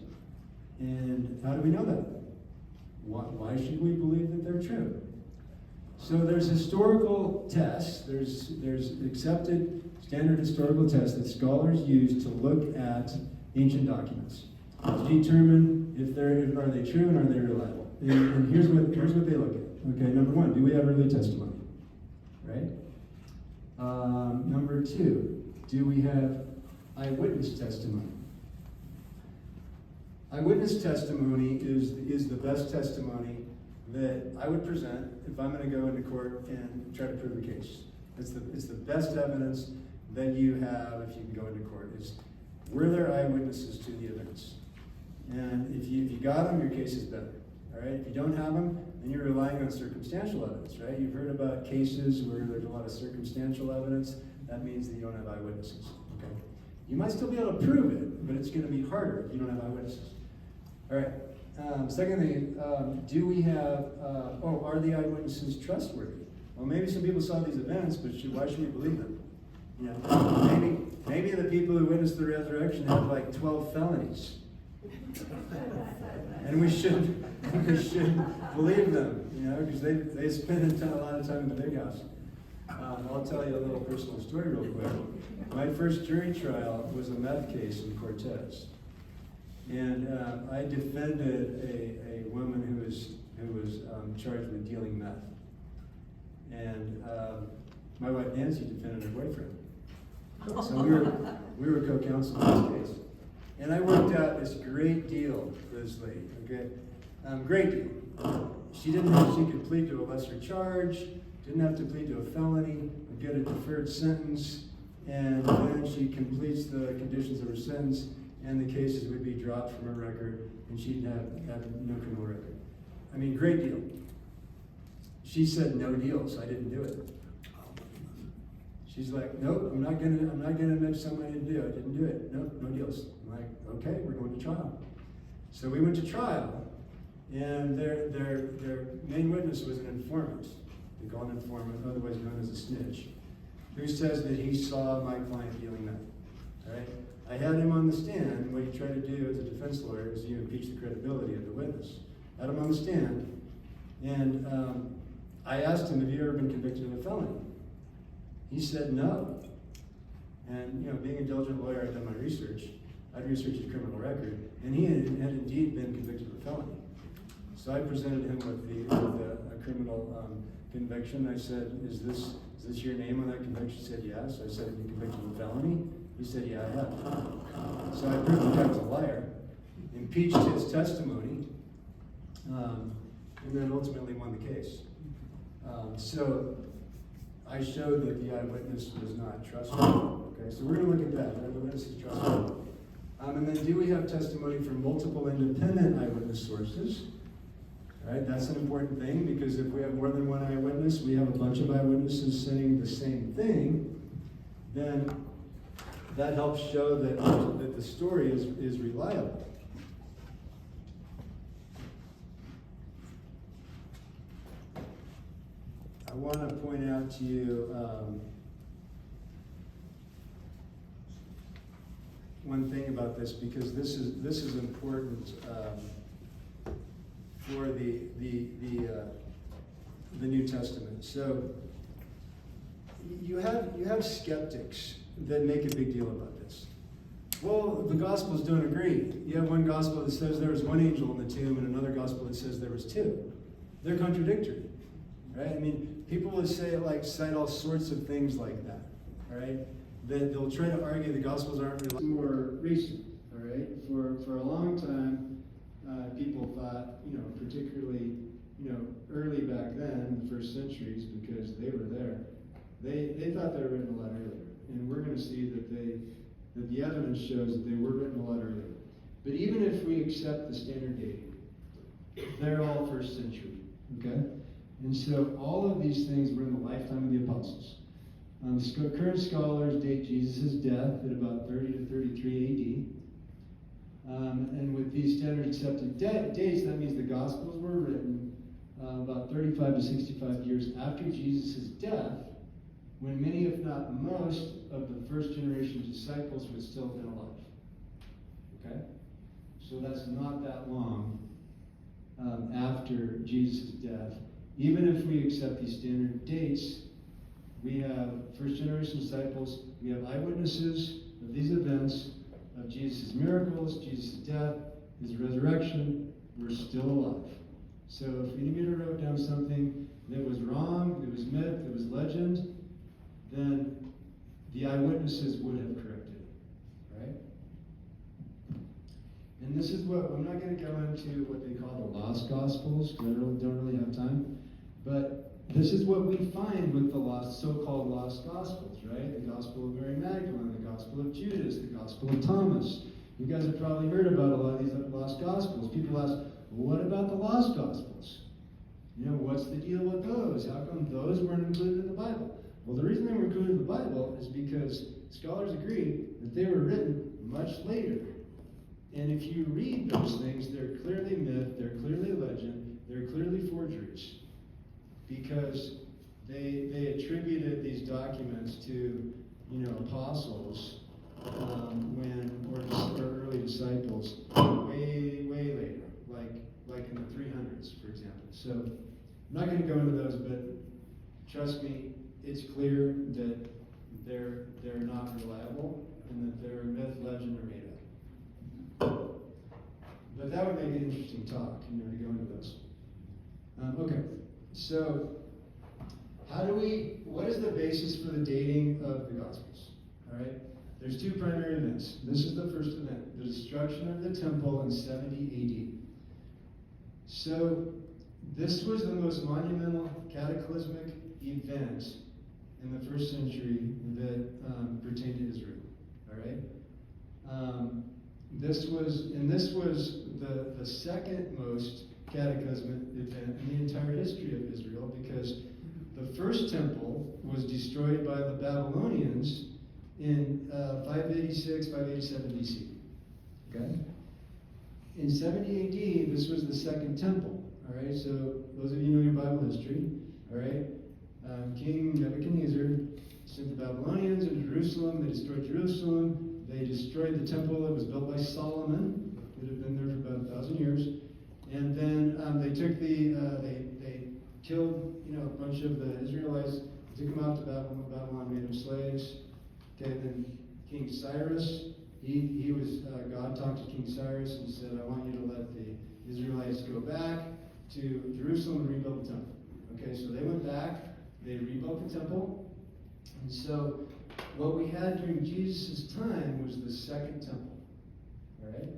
And how do we know that? Why should we believe that they're true? So there's historical tests. There's accepted standard historical tests that scholars use to look at ancient documents to determine are they true and are they reliable. And here's what they look at. Okay, number one, do we have early testimony? Right? Number two, do we have eyewitness testimony? Eyewitness testimony is the best testimony that I would present if I'm going to go into court and try to prove a case. It's the best evidence that you have if you can go into court. Were there eyewitnesses to the events? And if you got them, your case is better. All right. If you don't have them, then you're relying on circumstantial evidence, right? You've heard about cases where there's a lot of circumstantial evidence. That means that you don't have eyewitnesses. Okay. You might still be able to prove it, but it's going to be harder if you don't have eyewitnesses. All right. Secondly, do we have, are the eyewitnesses trustworthy? Well, maybe some people saw these events, but why should we believe them? Maybe the people who witnessed the resurrection had like 12 felonies. And we shouldn't believe them, because they spend a lot of time in the big house. I'll tell you a little personal story real quick. My first jury trial was a meth case in Cortez. And I defended a woman who was charged with dealing meth. and my wife Nancy defended her boyfriend. So we were co-counsel in this case. And I worked out this great deal for this lady, okay? Great deal. She could plead to a lesser charge, didn't have to plead to a felony, would get a deferred sentence, and then she completes the conditions of her sentence, and the cases would be dropped from her record, and she'd have no criminal record. I mean, great deal. She said no deal, so I didn't do it. She's like, nope, I'm not gonna admit something I didn't do. I didn't do it. Nope, no deals. I'm like, okay, we're going to trial. So we went to trial, and their main witness was an informant. They call an informant, otherwise known as a snitch, who says that he saw my client dealing meth. All right? I had him on the stand. What he tried to do as a defense lawyer is impeach the credibility of the witness. Had him on the stand, and I asked him, have you ever been convicted of a felony? He said no. And being a diligent lawyer, I'd done my research. I'd researched his criminal record, and he had indeed been convicted of a felony. So I presented him with a criminal conviction. I said, is this your name on that conviction? He said, yes. I said, have you been convicted of a felony? He said, yeah, I have. So I proved the guy was a liar, impeached his testimony, and then ultimately won the case. So I showed that the eyewitness was not trustworthy. Okay, so we're going to look at that. The eyewitness is trustworthy. And then do we have testimony from multiple independent eyewitness sources? All right, that's an important thing, because if we have more than one eyewitness, we have a bunch of eyewitnesses saying the same thing, then that helps show that the story is reliable. I want to point out to you one thing about this, because this is important for the New Testament. So you have skeptics that make a big deal about this. Well, the Gospels don't agree. You have one Gospel that says there was one angel in the tomb, and another Gospel that says there was two. They're contradictory, right? I mean, people will cite all sorts of things like that, all right? That they'll try to argue the Gospels aren't reliable. More recent, all right? For a long time, people thought, particularly, early back then, the first centuries, because they were there, they thought they were written a lot earlier. And we're going to see that the evidence shows that they were written a lot earlier. But even if we accept the standard dating, they're all first century, okay? And so all of these things were in the lifetime of the apostles. Current scholars date Jesus' death at about 30 to 33 AD. And with these standard accepted dates, that means the Gospels were written about 35 to 65 years after Jesus' death, when many, if not most, of the first generation disciples would still have been alive. Okay? So that's not that long after Jesus' death. Even if we accept these standard dates, we have first generation disciples, we have eyewitnesses of these events, of Jesus' miracles, Jesus' death, his resurrection. We're still alive. So if anybody wrote down something that was wrong, that was myth, that was legend, then the eyewitnesses would have corrected it, right? And this is what, I'm not going to go into what they call the lost gospels, because I don't really have time, but this is what we find with the so-called lost gospels, right? The Gospel of Mary Magdalene, the Gospel of Judas, the Gospel of Thomas. You guys have probably heard about a lot of these lost gospels. People ask, well, what about the lost gospels? What's the deal with those? How come those weren't included in the Bible? Well, the reason they were included in the Bible is because scholars agree that they were written much later. And if you read those things, they're clearly myth, they're clearly legend, they're clearly forgeries. Because they attributed these documents to, apostles or early disciples way later, like in the 300s, for example. So I'm not going to go into those, but trust me, it's clear that they're not reliable and that they're myth, legend, or made up. But that would make an interesting talk, to go into those. Okay, so what is the basis for the dating of the Gospels? All right? There's two primary events. This is the first event, the destruction of the temple in 70 AD. So, this was the most monumental, cataclysmic event in the first century that pertained to Israel. All right? This was the second most cataclysmic event in the entire history of Israel, because the first temple was destroyed by the Babylonians in 586, 587 BC. Okay? In 70 AD, this was the second temple. All right? So, those of you know your Bible history, all right? King Nebuchadnezzar sent the Babylonians into Jerusalem. They destroyed Jerusalem. They destroyed the temple that was built by Solomon. It had been there for about 1,000 years. And then they took they killed a bunch of the Israelites, took them out to Babylon. Babylon made them slaves. Okay, then King Cyrus, he was God talked to King Cyrus and said, I want you to let the Israelites go back to Jerusalem and rebuild the temple. Okay, so they went back, they rebuilt the temple, and so what we had during Jesus' time was the second temple. All right,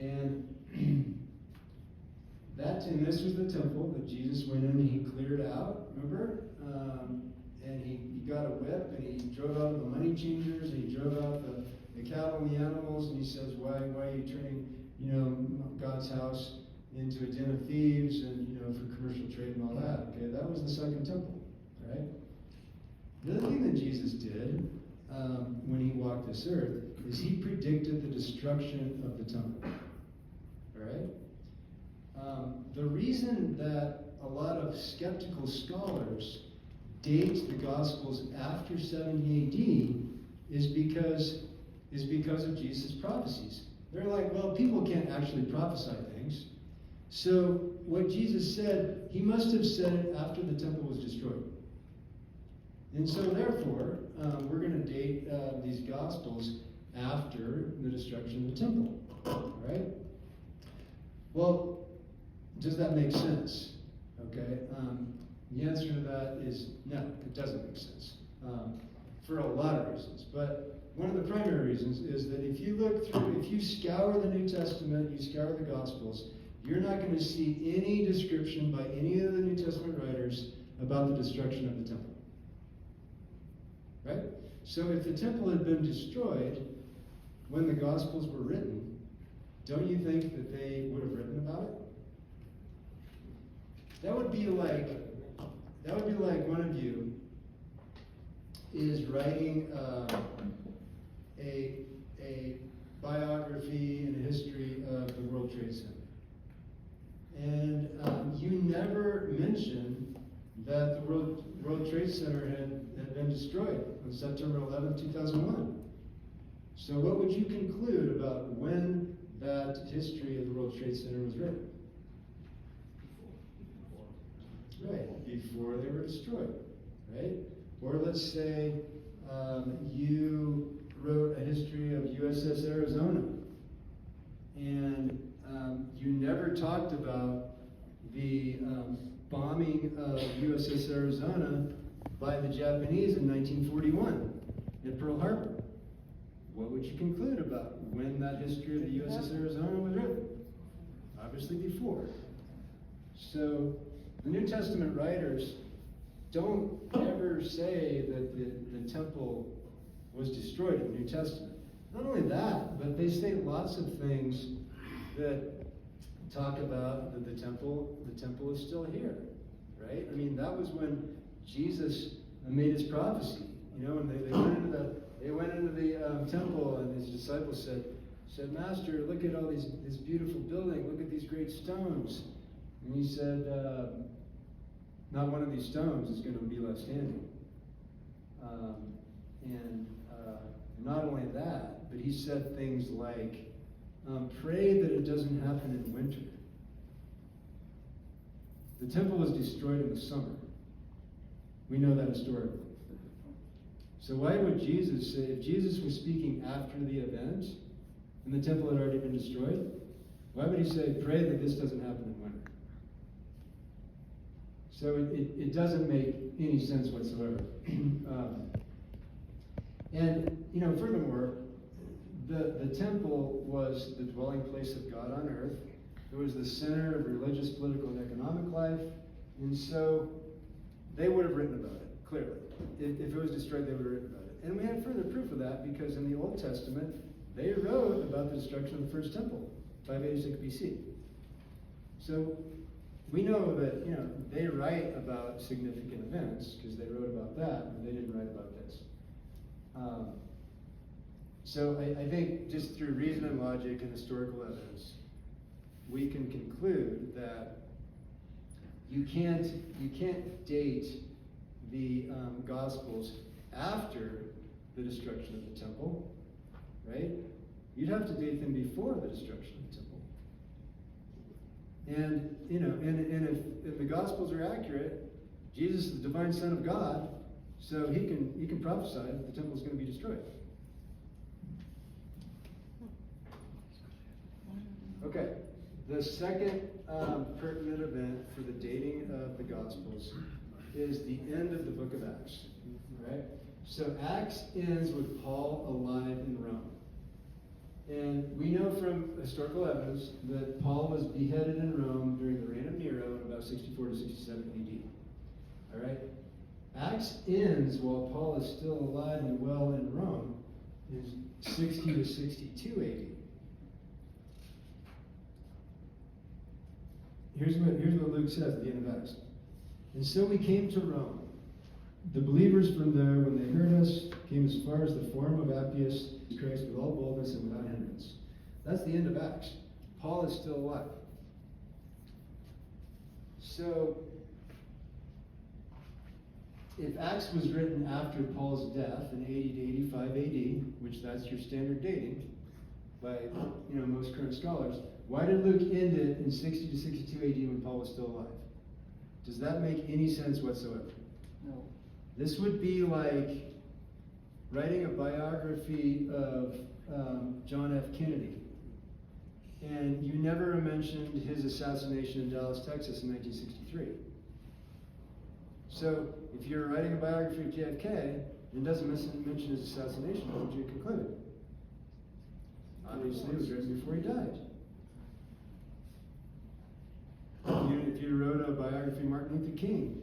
and this was the temple that Jesus went in and he cleared out. Remember, and he got a whip and he drove out the money changers and he drove out the cattle and the animals, and he says, why are you turning God's house into a den of thieves and for commercial trade and all that? Okay, that was the second temple, right? The other thing that Jesus did when he walked this earth is he predicted the destruction of the temple. All right? The reason that a lot of skeptical scholars date the Gospels after 70 AD is because of Jesus' prophecies. They're like, well, people can't actually prophesy things. So what Jesus said, he must have said it after the temple was destroyed. And so therefore, we're going to date these Gospels after the destruction of the temple. Right? Well, does that make sense? Okay. The answer to that is no, it doesn't make sense. For a lot of reasons. But one of the primary reasons is that if you scour the New Testament, you scour the Gospels, you're not going to see any description by any of the New Testament writers about the destruction of the temple. Right? So if the temple had been destroyed when the Gospels were written, don't you think that they would have written about it? That would be like one of you is writing a biography and a history of the World Trade Center. And you never mention that the World Trade Center had been destroyed on September 11, 2001. So what would you conclude about when that history of the World Trade Center was written? Right, before they were destroyed, right? Or let's say you wrote a history of USS Arizona, and you never talked about the bombing of USS Arizona by the Japanese in 1941 at Pearl Harbor. What would you conclude about when that history of the USS Arizona was written? Obviously before. So the New Testament writers don't ever say that the temple was destroyed in the New Testament. Not only that, but they say lots of things that talk about that the temple is still here, right? I mean, that was when Jesus made his prophecy. And they went into the temple, and his disciples said, Master, look at all this beautiful building. Look at these great stones. And he said, not one of these stones is going to be left standing. And not only that, but he said things like, pray that it doesn't happen in winter. The temple was destroyed in the summer. We know that historically. So why would Jesus say, if Jesus was speaking after the event, and the temple had already been destroyed, why would he say, pray that this doesn't happen in winter? So it doesn't make any sense whatsoever. And, you know, furthermore, the temple was the dwelling place of God on earth. It was the center of religious, political, and economic life. And so they would have written about it, clearly. If it was destroyed, they would have written about it. And we have further proof of that because in the Old Testament, they wrote about the destruction of the first temple, 586 BC. So we know that, you know, they write about significant events because they wrote about that, but they didn't write about this. So I think just through reason and logic and historical evidence, we can conclude that you can't date the Gospels after the destruction of the temple, right? You'd have to date them before the destruction of the temple. And, you know, and if the Gospels are accurate, Jesus is the divine Son of God, so he can prophesy that the temple is going to be destroyed. Okay, the second pertinent event for the dating of the Gospels is the end of the book of Acts. Right? So Acts ends with Paul alive in Rome. And we know from historical evidence that Paul was beheaded in Rome during the reign of Nero in about 64 to 67 AD. All right? Acts ends while Paul is still alive and well in Rome in 60 to 62 AD. Here's what Luke says at the end of Acts. And so we came to Rome. The believers from there, when they heard us, came as far as the Forum of Appius Christ with all boldness and without hindrance. That's the end of Acts. Paul is still alive. So, if Acts was written after Paul's death in 80 to 85 AD, which that's your standard dating by most current scholars, why did Luke end it in 60 to 62 AD when Paul was still alive? Does that make any sense whatsoever? No. This would be like writing a biography of John F. Kennedy, and you never mentioned his assassination in Dallas, Texas in 1963. So, if you're writing a biography of JFK and doesn't mention his assassination, what would you conclude? Obviously, it was written before he died. If you wrote a biography of Martin Luther King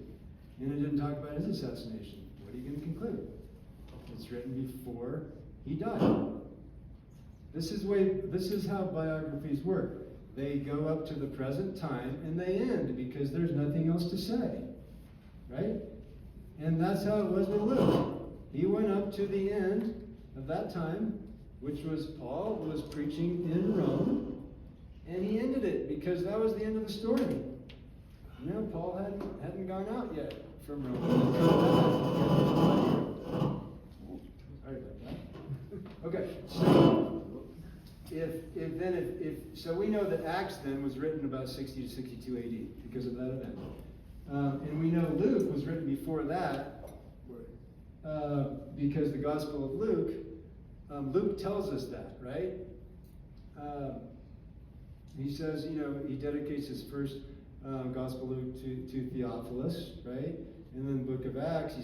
and it didn't talk about his assassination, what are you going to conclude? It's written before he died. This is how biographies work. They go up to the present time and they end because there's nothing else to say. Right? And that's how it was with Luke. He went up to the end of that time, which was Paul was preaching in Rome, and he ended it because that was the end of the story. Paul hadn't gone out yet from Rome. Sorry about that. Okay, so so we know that Acts then was written about 60 to 62 AD because of that event. And we know Luke was written before that because the Gospel of Luke, Luke tells us that, right? He says, he dedicates his first Gospel Luke to Theophilus, right? And then the book of Acts, he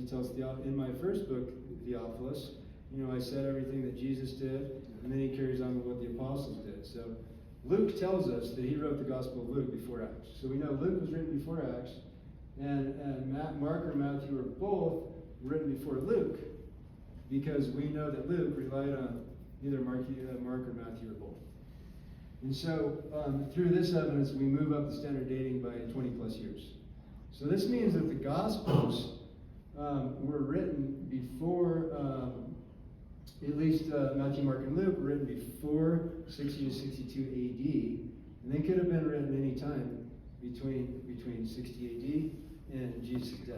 tells in my first book, Theophilus, I said everything that Jesus did, and then he carries on with what the apostles did. So Luke tells us that he wrote the Gospel of Luke before Acts. So we know Luke was written before Acts, and Mark or Matthew are both written before Luke, because we know that Luke relied on either Mark or Matthew or both. And so through this evidence, we move up the standard dating by 20 plus years. So this means that the Gospels were written before, at least Matthew, Mark, and Luke were written before 60 to 62 AD, and they could have been written any time between 60 AD and Jesus' death.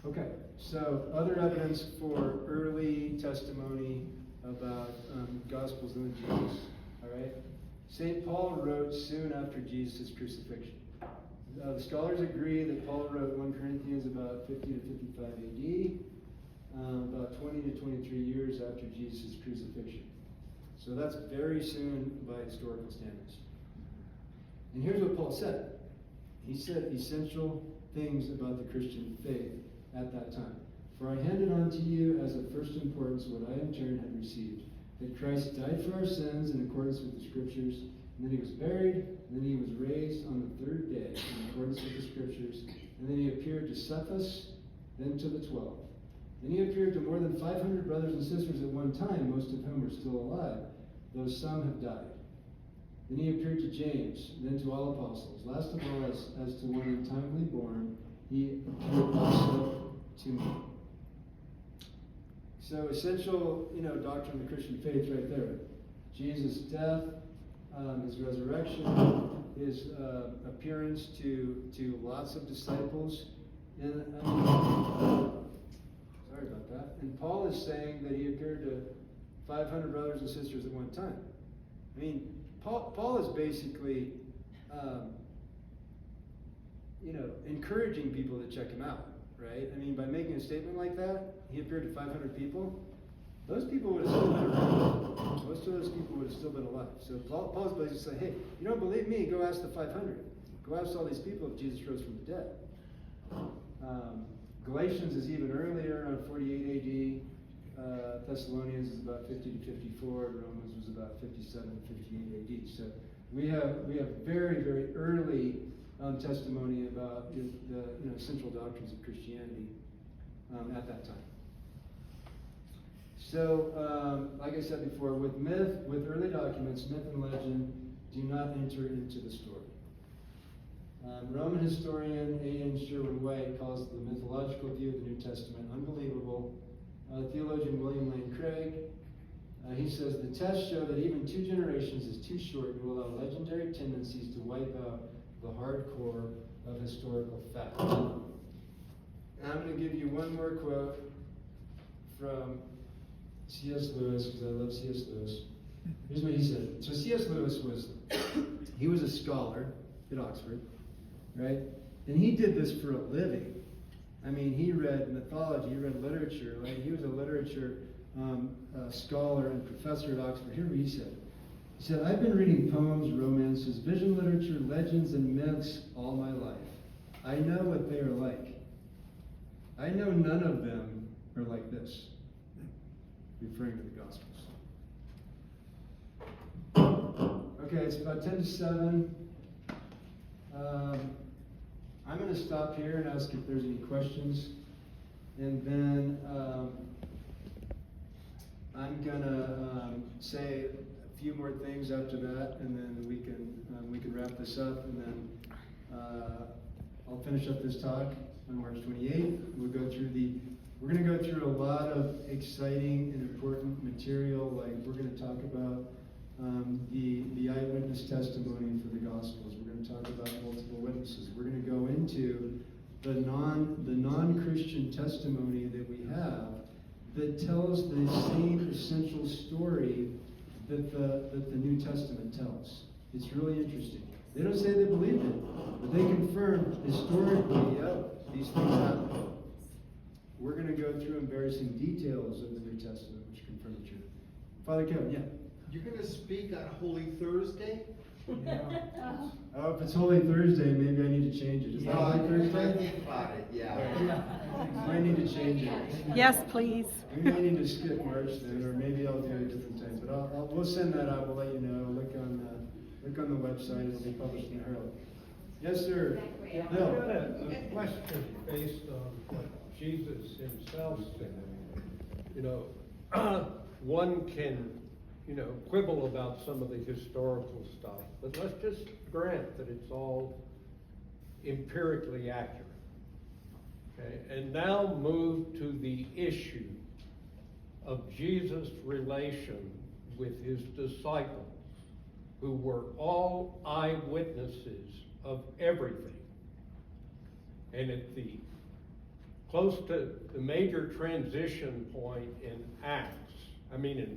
Okay, so other evidence for early testimony about Gospels in the Jews. All right, St. Paul wrote soon after Jesus' crucifixion. The scholars agree that Paul wrote 1 Corinthians about 50 to 55 AD, about 20 to 23 years after Jesus' crucifixion. So that's very soon by historical standards. And here's what Paul said. He said essential things about the Christian faith at that time. For I handed on to you as of first importance what I in turn had received, that Christ died for our sins in accordance with the Scriptures, and then he was buried, and then he was raised on the third day in accordance with the Scriptures, and then he appeared to Cephas, then to the 12. Then he appeared to more than 500 brothers and sisters at one time, most of whom are still alive, though some have died. Then he appeared to James, then to all apostles. Last of all, as to one untimely born, he appeared also to me. So essential, doctrine of the Christian faith right there. Jesus' death, his resurrection, his appearance to lots of disciples. And sorry about that. And Paul is saying that he appeared to 500 brothers and sisters at one time. I mean, Paul is basically, encouraging people to check him out, right? I mean, by making a statement like that, he appeared to 500 people. Those people would have still been around. Most of those people would have still been alive. So Paul's basically saying, hey, you don't believe me? Go ask the 500. Go ask all these people if Jesus rose from the dead. Galatians is even earlier, around 48 AD. Thessalonians is about 50 to 54. Romans was about 57 to 58 AD. So we have very, very early testimony about the central doctrines of Christianity at that time. So, like I said before, with early documents, myth and legend do not enter into the story. Roman historian A.N. Sherwin-White calls the mythological view of the New Testament unbelievable. Theologian William Lane Craig, he says, the tests show that even 2 generations is too short to allow legendary tendencies to wipe out the hardcore of historical fact. And I'm going to give you one more quote from C.S. Lewis, because I love C.S. Lewis. Here's what he said. So C.S. Lewis was a scholar at Oxford, right? And he did this for a living. I mean, he read mythology, he read literature, right? He was a literature scholar and professor at Oxford. Here's what he said. He said, I've been reading poems, romances, vision literature, legends, and myths all my life. I know what they are like. I know none of them are like this. Referring to the Gospels. Okay, it's about 10 to 7. I'm going to stop here and ask if there's any questions. And then I'm going to say a few more things after that, and then we can wrap this up, and then I'll finish up this talk on March 28th. We're going to go through a lot of exciting and important material. Like we're going to talk about the eyewitness testimony for the Gospels. We're going to talk about multiple witnesses. We're going to go into the non-Christian testimony that we have that tells the same essential story that the New Testament tells. It's really interesting. They don't say they believed it, but they confirm historically, these things happen. We're going to go through embarrassing details of the New Testament, which confirm the truth. Father Kevin, yeah. You're going to speak on Holy Thursday? Yeah. Oh, if it's Holy Thursday, maybe I need to change it. Is that Holy Thursday? Think about it, yeah. I need to change it. Yes, please. We may need to skip March then, or maybe I'll do a different time. But we'll send that out. We'll let you know. Look on the website. It'll be published in the Herald. Yes, sir. I've got a question based on what Jesus himself said. One can, quibble about some of the historical stuff, but let's just grant that it's all empirically accurate. Okay, and now move to the issue of Jesus' relation with his disciples, who were all eyewitnesses of everything. And at the close to the major transition point in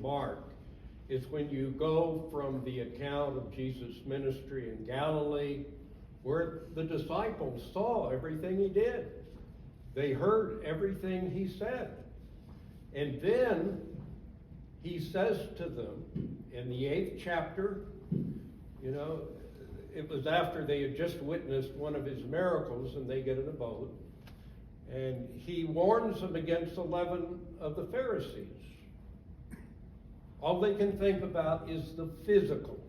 Mark, is when you go from the account of Jesus' ministry in Galilee, where the disciples saw everything he did. They heard everything he said. And then he says to them, in the 8th chapter, you know, it was after they had just witnessed one of his miracles, and they get in a boat, and he warns them against the leaven of the Pharisees. All they can think about is the physical.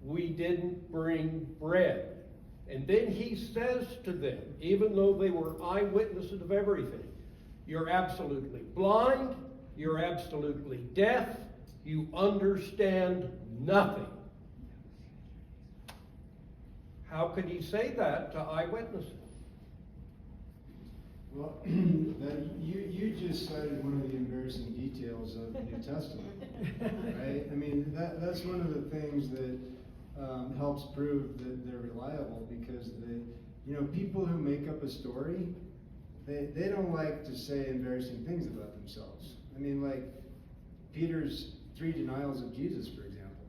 We didn't bring bread. And then he says to them, even though they were eyewitnesses of everything, you're absolutely blind, you're absolutely deaf, you understand nothing. How could he say that to eyewitnesses? Well, you just cited one of the embarrassing details of the New Testament, right? I mean, that's one of the things that helps prove that they're reliable, because people who make up a story, they don't like to say embarrassing things about themselves. I mean, like Peter's 3 denials of Jesus, for example.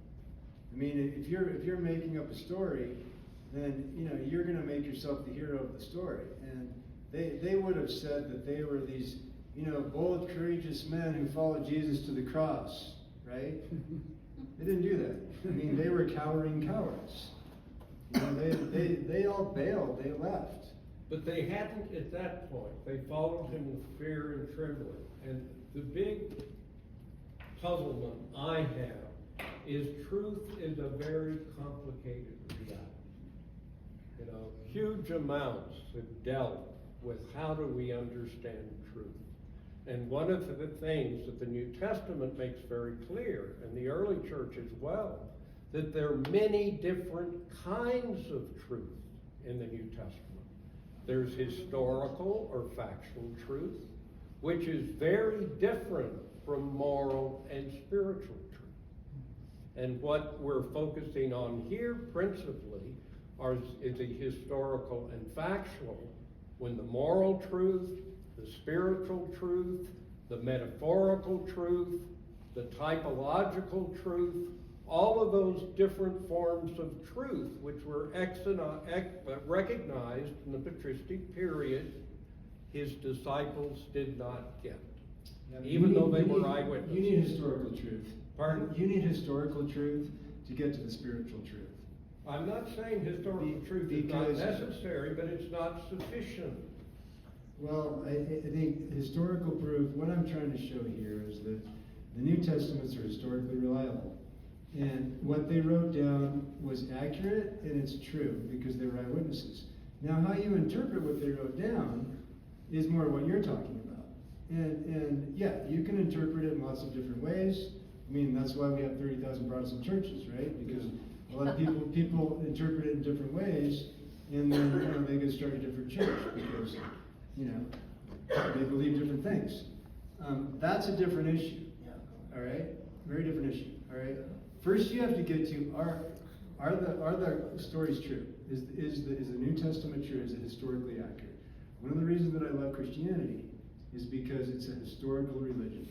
I mean, if you're making up a story, then you're going to make yourself the hero of the story. And they would have said that they were these bold, courageous men who followed Jesus to the cross, right? They didn't do that. I mean, they were cowering cowards. They all bailed. They left. But they hadn't at that point. They followed him with fear and trembling. And the big puzzlement I have is truth is a very complicated reality. Huge amounts have dealt with how do we understand truth. And one of the things that the New Testament makes very clear, and the early church as well, that there are many different kinds of truth in the New Testament. There's historical or factual truth, which is very different from moral and spiritual truth. And what we're focusing on here principally is the historical and factual, when the moral truth, the spiritual truth, the metaphorical truth, the typological truth, all of those different forms of truth which were recognized in the patristic period, his disciples did not get. Even though they were eyewitnesses. You need historical truth. Pardon? You need historical truth to get to the spiritual truth. I'm not saying historical truth is not necessary, but it's not sufficient. Well, I think historical proof, what I'm trying to show here is that the New Testaments are historically reliable. And what they wrote down was accurate, and it's true, because they were eyewitnesses. Now, how you interpret what they wrote down is more what you're talking about. And yeah, you can interpret it in lots of different ways. I mean, that's why we have 30,000 Protestant churches, right? Because a lot of people interpret it in different ways, and then they get started a different church because they believe different things. That's a different issue. All right, very different issue. All right. First, you have to get to are the stories true? Is the New Testament true? Is it historically accurate? One of the reasons that I love Christianity is because it's a historical religion.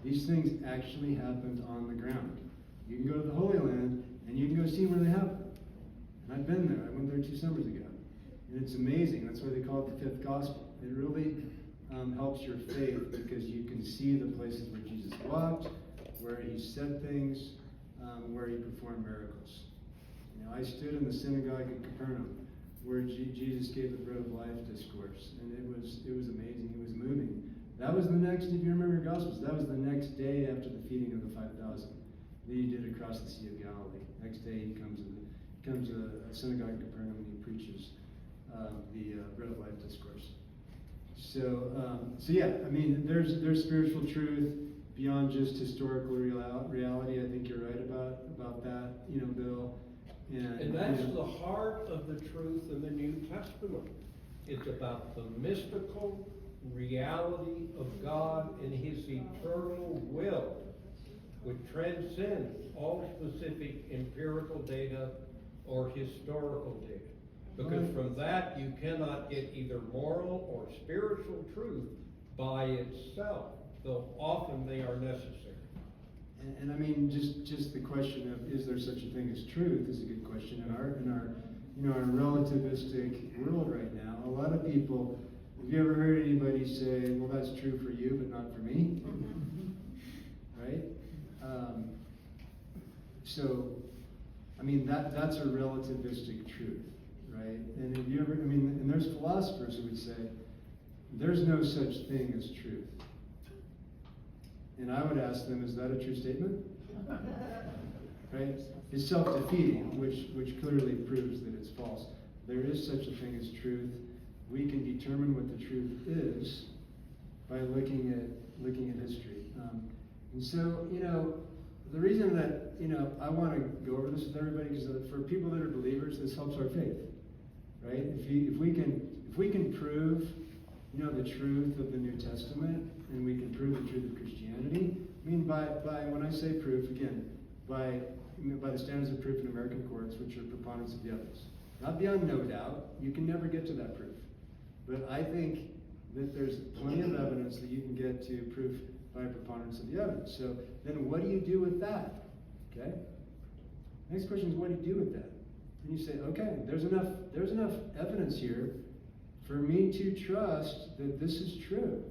These things actually happened on the ground. You can go to the Holy Land and you can go see where they happened. And I've been there. I went there 2 summers ago. And it's amazing. That's why they call it the fifth gospel. It really helps your faith because you can see the places where Jesus walked, where he said things, where he performed miracles. I stood in the synagogue in Capernaum where Jesus gave the bread of life discourse, and it was amazing. It was moving. That was the next, if you remember your Gospels, that was the next day after the feeding of the 5,000 that he did across the Sea of Galilee. Next day he comes to a synagogue in Capernaum and he preaches the bread of life discourse. So yeah, I mean, there's spiritual truth beyond just historical reality. I think you're right about that, Bill. And that's the heart of the truth in the New Testament. It's about the mystical reality of God and his eternal will, which transcends all specific empirical data or historical data. Because from that you cannot get either moral or spiritual truth by itself, though often they are necessary. And I mean, just the question of is there such a thing as truth is a good question. In our relativistic world right now, a lot of people. Have you ever heard anybody say, "Well, that's true for you, but not for me"? Right? So, I mean, that's a relativistic truth, right? And if you ever, I mean, and there's philosophers who would say, there's no such thing as truth. And I would ask them, is that a true statement? Right? It's self-defeating, which clearly proves that it's false. There is such a thing as truth. We can determine what the truth is by looking at history. And so, the reason that, I want to go over this with everybody is that for people that are believers, this helps our faith, right? If we can prove, the truth of the New Testament, and we can prove the truth of Christianity. I mean, by when I say proof, again, by the standards of proof in American courts, which are preponderance of the evidence. Not beyond no doubt, you can never get to that proof. But I think that there's plenty of evidence that you can get to proof by preponderance of the evidence. So then what do you do with that? Okay? Next question is, what do you do with that? And you say, okay, there's enough evidence here for me to trust that this is true.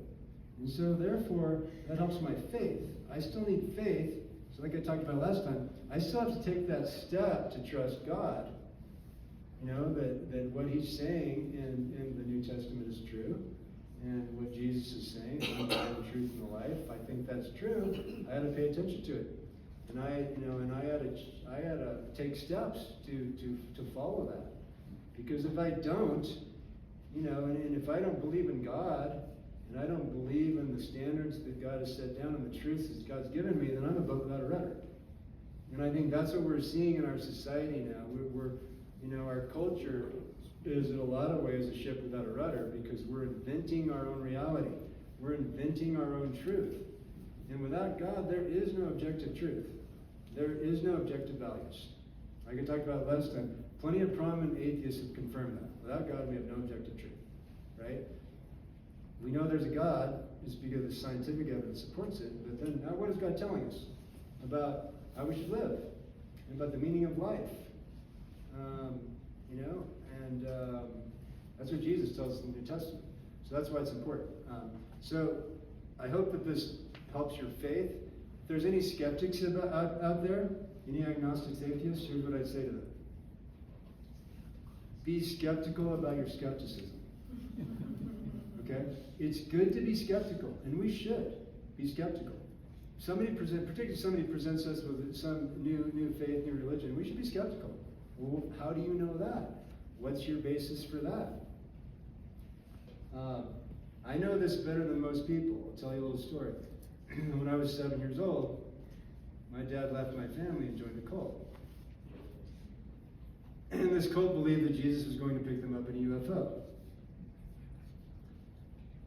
And so therefore, that helps my faith. I still need faith. So like I talked about last time, I still have to take that step to trust God. That what he's saying in the New Testament is true. And what Jesus is saying, I'm the truth and the life. I think that's true. I had to pay attention to it. And I had to take steps to follow that. Because if I don't, and if I don't believe in God, and I don't believe in the standards that God has set down and the truths that God's given me, then I'm a boat without a rudder. And I think that's what we're seeing in our society now. Our culture is in a lot of ways a ship without a rudder because we're inventing our own reality. We're inventing our own truth. And without God, there is no objective truth. There is no objective values. Like I talked about last time, plenty of prominent atheists have confirmed that. Without God, we have no objective truth, right? We know there's a God just because the scientific evidence supports it, but then now what is God telling us about how we should live and about the meaning of life? That's what Jesus tells us in the New Testament. So that's why it's important. So I hope that this helps your faith. If there's any skeptics out there, any agnostics, atheists, here's what I'd say to them. Be skeptical about your skepticism. Okay? It's good to be skeptical, and we should be skeptical. Particularly somebody presents us with some new faith, new religion, we should be skeptical. Well, how do you know that? What's your basis for that? I know this better than most people. I'll tell you a little story. When I was 7 years old, my dad left my family and joined a cult. And this cult believed that Jesus was going to pick them up in a UFO.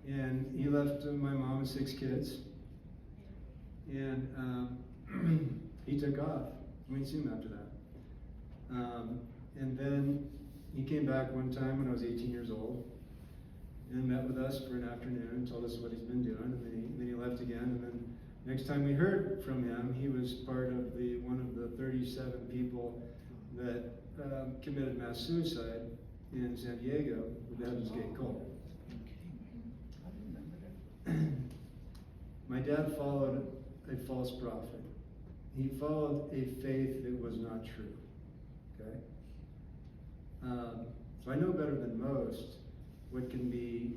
And he left my mom and 6 kids. And he took off. We didn't see him after that. And then he came back one time when I was 18 years old and met with us for an afternoon and told us what he's been doing. And then he left again. And then next time we heard from him, he was part of one of the 37 people that committed mass suicide in San Diego with the Heaven's Gate cult. My dad followed a false prophet. He followed a faith that was not true. Okay? So I know better than most what can be,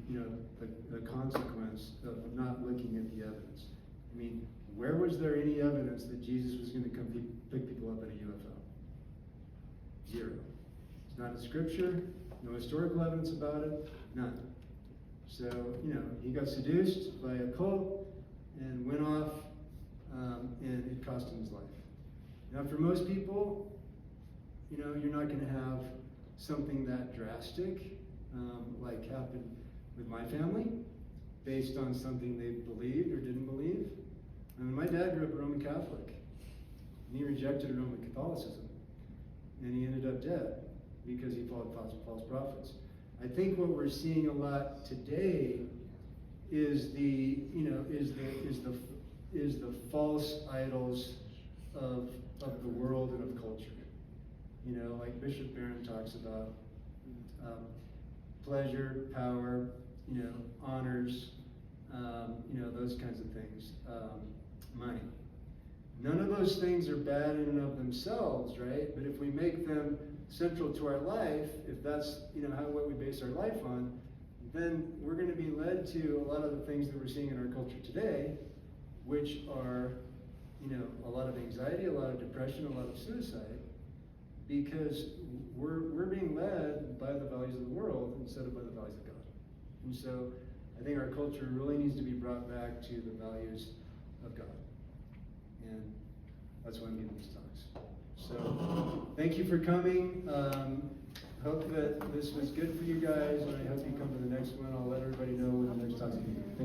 the consequence of not looking at the evidence. I mean, where was there any evidence that Jesus was going to come pick people up in a UFO? Zero. It's not in Scripture, no historical evidence about it, none. So, he got seduced by a cult and went off, and it cost him his life. Now, for most people, you're not going to have something that drastic, like happened with my family, based on something they believed or didn't believe. And my dad grew up a Roman Catholic, and he rejected Roman Catholicism, and he ended up dead because he followed false prophets. I think what we're seeing a lot today is the false idols of the world and of culture. Like Bishop Barron talks about pleasure, power, honors, those kinds of things, money. None of those things are bad in and of themselves, right? But if we make them central to our life, if that's, what we base our life on, then we're going to be led to a lot of the things that we're seeing in our culture today, which are, a lot of anxiety, a lot of depression, a lot of suicide, because we're being led by the values of the world instead of by the values of God. And so I think our culture really needs to be brought back to the values of God. And that's why I'm giving these talks. So thank you for coming. Hope that this was good for you guys, and I hope you come to the next one. I'll let everybody know when the next talk's going to be.